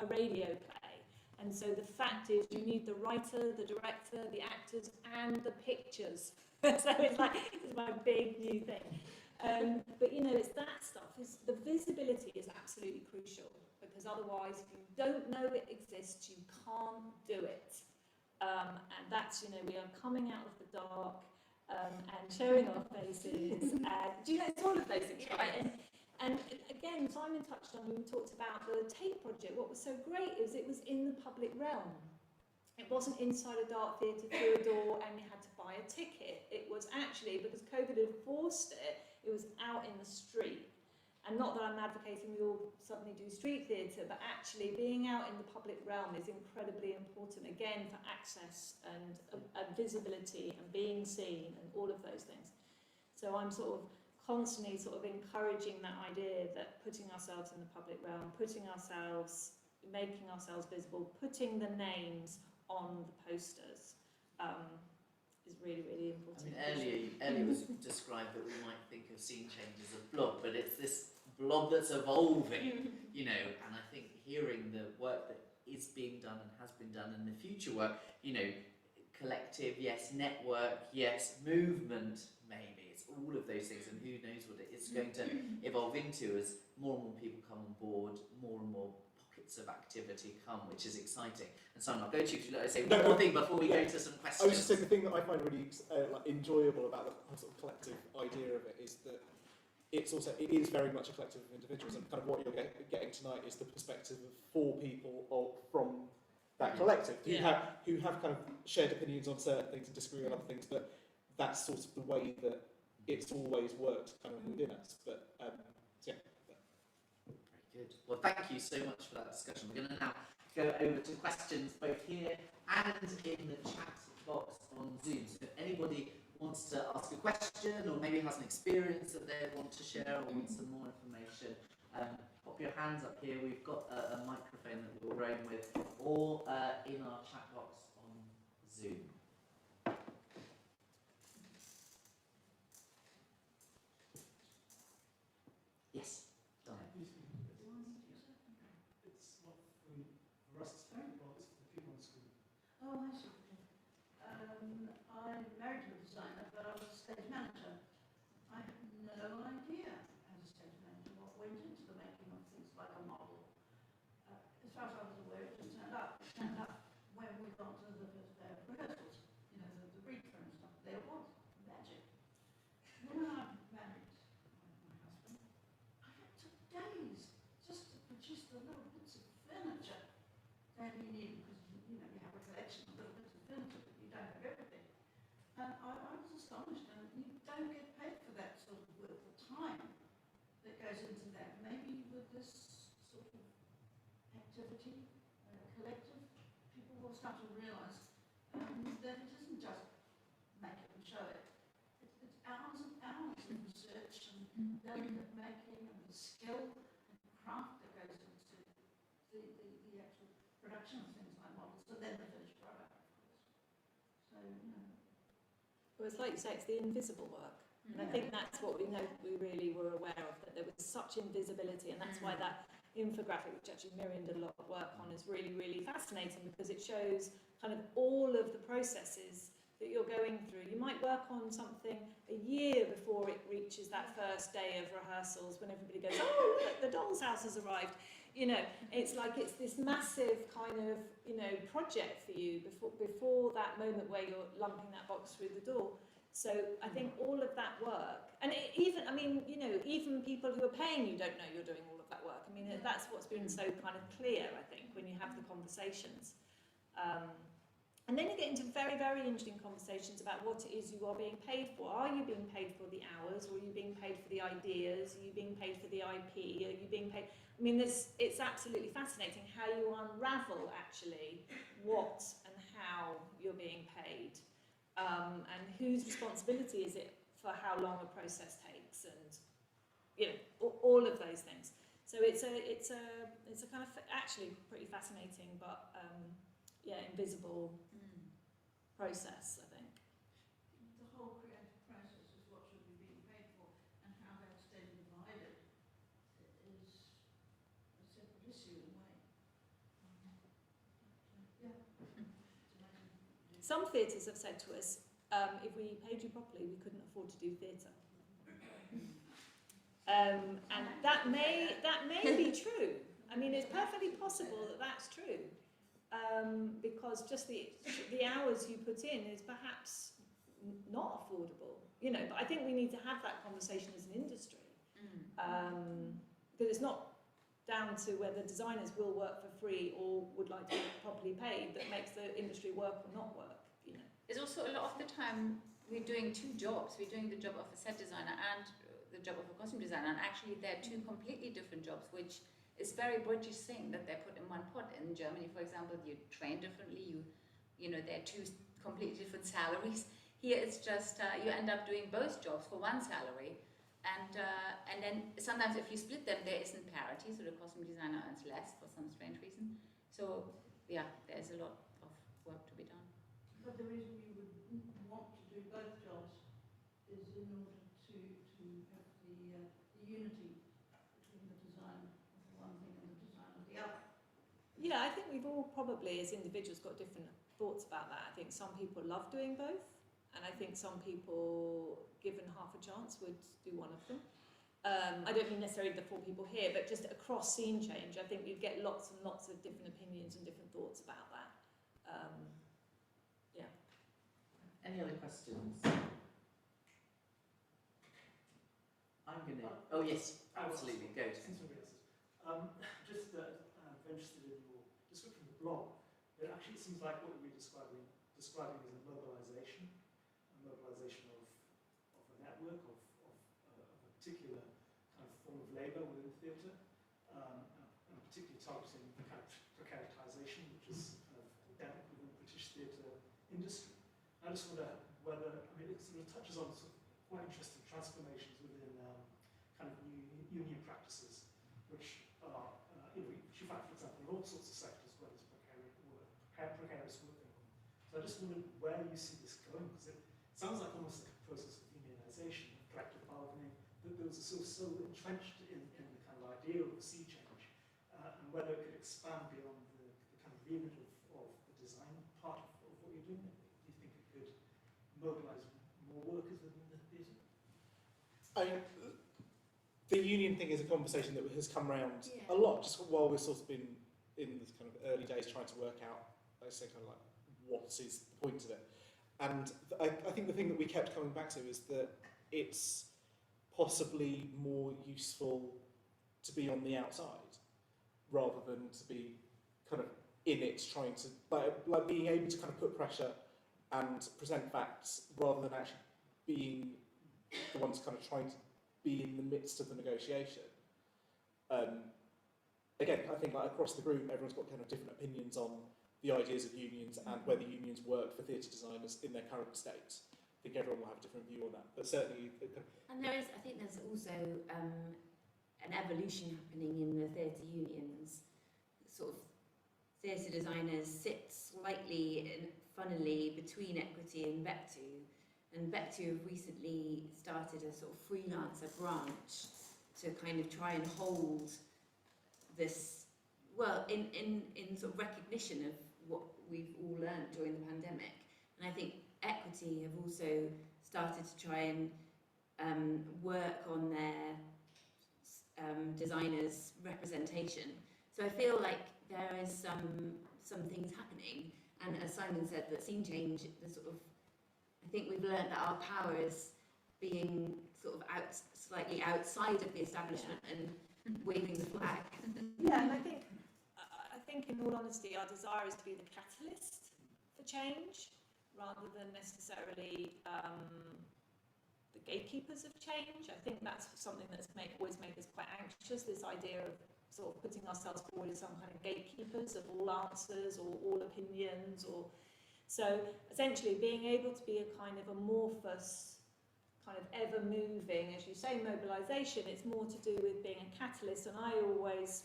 a radio play. And so the fact is you need the writer, the director, the actors and the pictures. So it's like, it's my big new thing. But you know, it's that stuff. The visibility is absolutely crucial, because otherwise if you don't know it exists, you can't do it. And that's, you know, we are coming out of the dark and showing our faces. And do you know, it's all of those things, right? And again, Simon touched on when we talked about the Tate project. What was so great is it was in the public realm. It wasn't inside a dark theatre through a door and you had to buy a ticket. It was actually, because COVID had forced it, it was out in the street. And not that I'm advocating we all suddenly do street theatre, but actually being out in the public realm is incredibly important, again, for access and visibility and being seen and all of those things. So I'm sort of constantly sort of encouraging that idea that putting ourselves in the public realm, making ourselves visible, putting the names on the posters is really, really important. I mean, earlier was described that we might think of scene change as a blob, but it's this blob that's evolving, you know, and I think hearing the work that is being done and has been done and the future work, you know, collective, yes, network, yes, movement, maybe. All of those things, and who knows what it's going to evolve into as more and more people come on board, more and more pockets of activity come, which is exciting. And so I'll go to you to say one more thing before we go to some questions. I was just saying the thing that I find really enjoyable about the sort of collective idea of it is that it is very much a collective of individuals, and kind of what you're getting tonight is the perspective of 4 people from that collective who have kind of shared opinions on certain things and disagree on other things, but that's sort of the way that it's always worked kind of within us. But yeah. Very good. Well, thank you so much for that discussion. We're going to now go over to questions both here and in the chat box on Zoom. So if anybody wants to ask a question or maybe has an experience that they want to share or want some more information, pop your hands up here. We've got a microphone that we're rolling with, or in our chat box on Zoom. Yes, Donna. It's not for us to say, well, it's for the people in school. Oh, I see. I'm married to a designer, but I was a stage manager. I had no idea as a stage manager what went into the making of things like a model. As far as I was aware, it just turned up. It turned up when we got to the first day of rehearsals, you know, the read-through and stuff. There it was, magic. When I married my husband, it took days just to produce the little bits of furniture that he needed, because you know you have a collection of little bits of furniture, but you don't have everything. And I was astonished, and you don't get paid for that sort of work, the time that goes into that. Maybe with this sort of activity, collective, people will start to realise that it isn't just make it and show it. It's hours and hours of research and delicate making and the skill and craft that goes into the actual production of things like models, and then the finished product, of course. So, you know. Well, it's like you say, it's the invisible work. And I think that's what we really were aware of, that there was such invisibility, and that's why that infographic, which actually Miriam did a lot of work on, is really, really fascinating, because it shows kind of all of the processes that you're going through. You might work on something a year before it reaches that first day of rehearsals, when everybody goes, oh, look, the doll's house has arrived. You know, it's like it's this massive kind of, you know, project for you before that moment where you're lumping that box through the door. So I think all of that work, and even, I mean, you know, even people who are paying you don't know you're doing all of that work. I mean, that's what's been so kind of clear, I think, when you have the conversations. And then you get into very, very interesting conversations about what it is you are being paid for. Are you being paid for the hours, or are you being paid for the ideas? Are you being paid for the IP? Are you being paid? I mean, it's absolutely fascinating how you unravel, actually, what and how you're being paid, and whose responsibility is it for how long a process takes, and you know, all of those things. So it's a kind of actually pretty fascinating, but yeah, invisible process, I think. The whole creative process is what should be being paid for, and how that's then divided is a separate issue in a way. Some theatres have said to us, if we paid you properly, we couldn't afford to do theatre. And that may be true. I mean, it's perfectly possible that that's true, because just the hours you put in is perhaps not affordable. You know, but I think we need to have that conversation as an industry, because it's not down to whether designers will work for free or would like to be properly paid that makes the industry work or not work. You know, It's also a lot of the time we're doing two jobs. We're doing the job of a set designer and the job of a costume designer, and actually they're two completely different jobs, which is very British thing that they put in one pot. In Germany, for example, you train differently. You know, they're two completely different salaries. Here it's just you end up doing both jobs for one salary. And then sometimes if you split them, there isn't parity, so the costume designer earns less for some strange reason. So yeah, there's a lot of work to be done. But the reason you would want to do both jobs is in order to have the unity between the design of the one thing and the design of the other. yeah, I think we've all probably, as individuals, got different thoughts about that. I think some people love doing both, and I think some people, given half a chance, would do one of them. I don't mean necessarily the 4 people here, but just across scene change, I think you'd get lots and lots of different opinions and different thoughts about that. Yeah. Any other questions? I'm going to... Oh, yes, absolutely. Go. Since somebody else is. Just I'm interested in your description of the blog. But actually, it seems like what we're describing is a mobilisation of a network of a particular kind of form of labour within theatre, and particularly targeting the kind of precaritization, which is kind of endemic within the British theatre industry. I just wonder whether, I mean, it sort of touches on sort of quite interesting transformations within kind of new union practices, which are, which you find, for example, in all sorts of sectors where there's precarious work going on. So I just wondered where you see this going, because it sounds like almost like a process of unionisation, collective bargaining, that there was so entrenched in the kind of idea of sea change, and whether it could expand beyond the kind of remit of the design part of what you're doing. Do you think it could mobilise more workers within the theatre? I mean, the union thing is a conversation that has come around Yeah. a lot, just while we've sort of been in this kind of early days trying to work out, I say, kind of like, what is the point of it. And I think the thing that we kept coming back to is that it's possibly more useful to be on the outside rather than to be kind of in it, trying to, like being able to kind of put pressure and present facts rather than actually being the ones kind of trying to be in the midst of the negotiation. Again, I think like across the group, everyone's got kind of different opinions on the ideas of unions and whether unions work for theatre designers in their current state. I think everyone will have a different view on that, but certainly... And I think there's also an evolution happening in the theatre unions. Sort of theatre designers sit slightly and funnily between Equity and Buether, and Buether have recently started a sort of freelancer branch to kind of try and hold this, well, in sort of recognition of what we've all learned during the pandemic. And I think Equity have also started to try and work on their designers' representation. So I feel like there is some things happening, and as Simon said, that scene change, the sort of, I think we've learned that our power is being sort of slightly outside of the establishment and waving the flag. Yeah, and I think in all honesty, our desire is to be the catalyst for change, rather than necessarily the gatekeepers of change. I think that's something that's always made us quite anxious, this idea of sort of putting ourselves forward as some kind of gatekeepers of all answers or all opinions. So essentially being able to be a kind of amorphous, kind of ever-moving, as you say, mobilisation, it's more to do with being a catalyst. And I always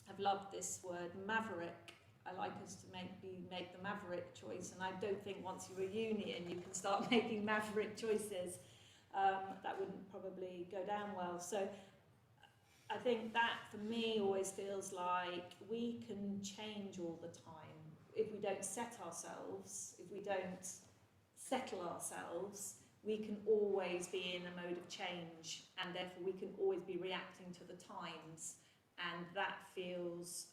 have loved this word, maverick. I like us to make the maverick choice, and I don't think once you're a union you can start making maverick choices. That wouldn't probably go down well. So I think that for me always feels like we can change all the time. if we don't set ourselves, if we don't settle ourselves, we can always be in a mode of change, and therefore we can always be reacting to the times, and that feels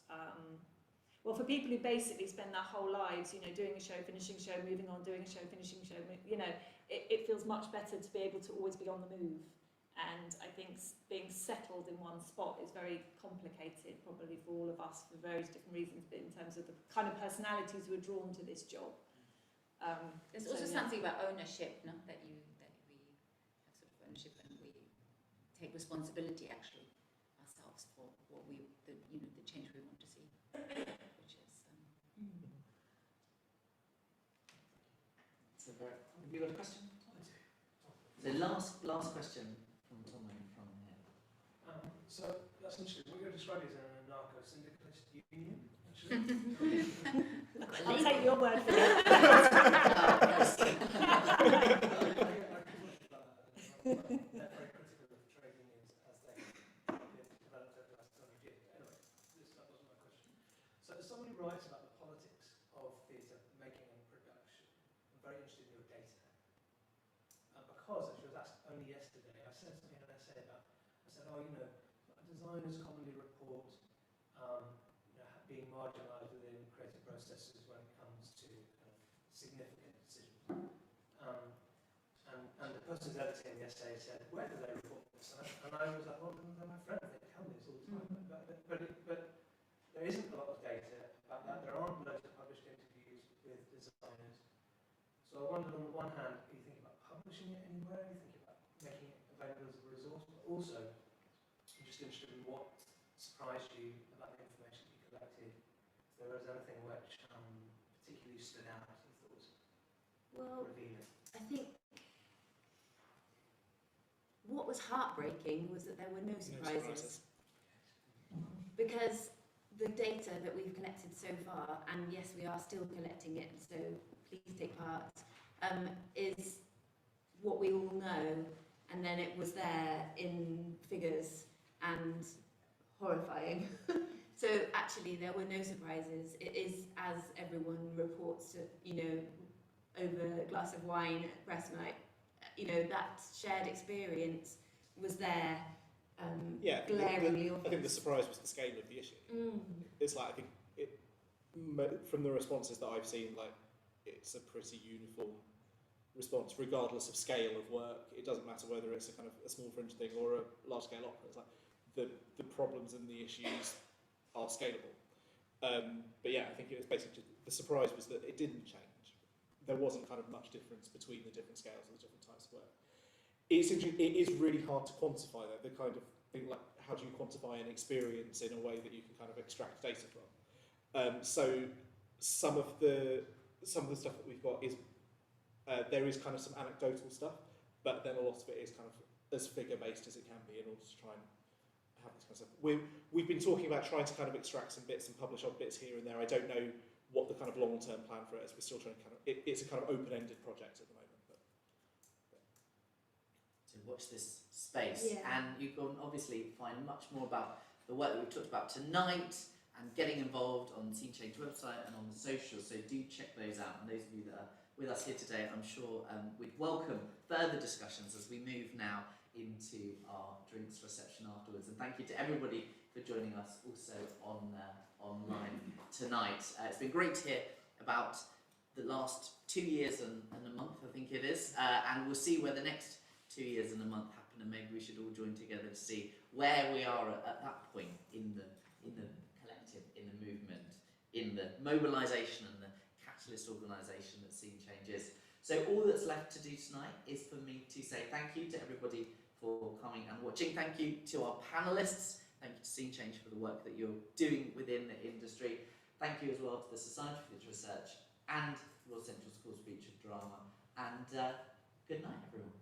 well, for people who basically spend their whole lives, you know, doing a show, finishing a show, moving on, doing a show, finishing a show, you know, it feels much better to be able to always be on the move. And I think being settled in one spot is very complicated, probably for all of us, for various different reasons, but in terms of the kind of personalities who are drawn to this job. There's also something about ownership, no? that we have sort of ownership, and we take responsibility actually ourselves for what the change we want to see, which is. So have you got a question? So last question from Tom from here. So that's interesting. What you're describing is an anarcho-syndicalist union, actually. I'll take your word for it. They're very critical of trade unions as they developed over the last 100 years. Anyway, that wasn't my question. So as somebody writes about the politics of theatre making and production, I'm very interested in your data. Because, as you was asked only yesterday, I said something in an essay about, designers commonly report being marginalised within creative processes when it comes to kind of significant decisions. And the person who's editing the essay said, where do they report this? And I was like, well, they're my friend, they tell me this all the time. But there isn't a lot of data about that. There aren't loads of published interviews with designers. So I wondered, on the one hand, are you thinking about publishing it anywhere? Are you thinking about making it available as a resource? But also, I'm just interested in what surprised you about the information you collected. If there was anything which particularly stood out, you thought was revealing. I think what was heartbreaking was that there were no surprises. Because the data that we've collected so far, and yes, we are still collecting it, so please take part, is what we all know, and then it was there in figures and horrifying. So actually there were no surprises. It is, as everyone reports, over a glass of wine at press night, that shared experience was there, glaringly obvious. I think the surprise was the scale of the issue. It's like, I think from the responses that I've seen, like, it's a pretty uniform response, regardless of scale of work. It doesn't matter whether it's a kind of a small fringe thing or a large scale opera. It's like the problems and the issues are scalable. But yeah, I think it was basically the surprise was that it didn't change. There wasn't kind of much difference between the different scales and the different types of work. It's interesting. It is really hard to quantify though. The kind of thing like, how do you quantify an experience in a way that you can kind of extract data from? So some of the stuff that we've got is there is kind of some anecdotal stuff, but then a lot of it is kind of as figure based as it can be in order to try and have this kind of stuff. We've been talking about trying to kind of extract some bits and publish odd bits here and there. I don't know what the kind of long-term plan for it is. We're still trying to kind of, it's a kind of open-ended project at the moment. But. So watch this space, and you can obviously find much more about the work that we've talked about tonight and getting involved on the Scene Change website and on the socials, so do check those out. And those of you that are with us here today, I'm sure we'd welcome further discussions as we move now into our drinks reception afterwards. And thank you to everybody for joining us also online tonight. It's been great to hear about the last 2 years and a month, I think it is, and we'll see where the next 2 years and a month happen, and maybe we should all join together to see where we are at that point in the collective, in the movement, in the mobilisation and the catalyst organisation that Scene Change is. So all that's left to do tonight is for me to say thank you to everybody for coming and watching. Thank you to our panellists. Thank you to Scene Change for the work that you're doing within the industry. Thank you as well to the Society for Theatre Research and Royal Central School of Speech and Drama. And good night, everyone.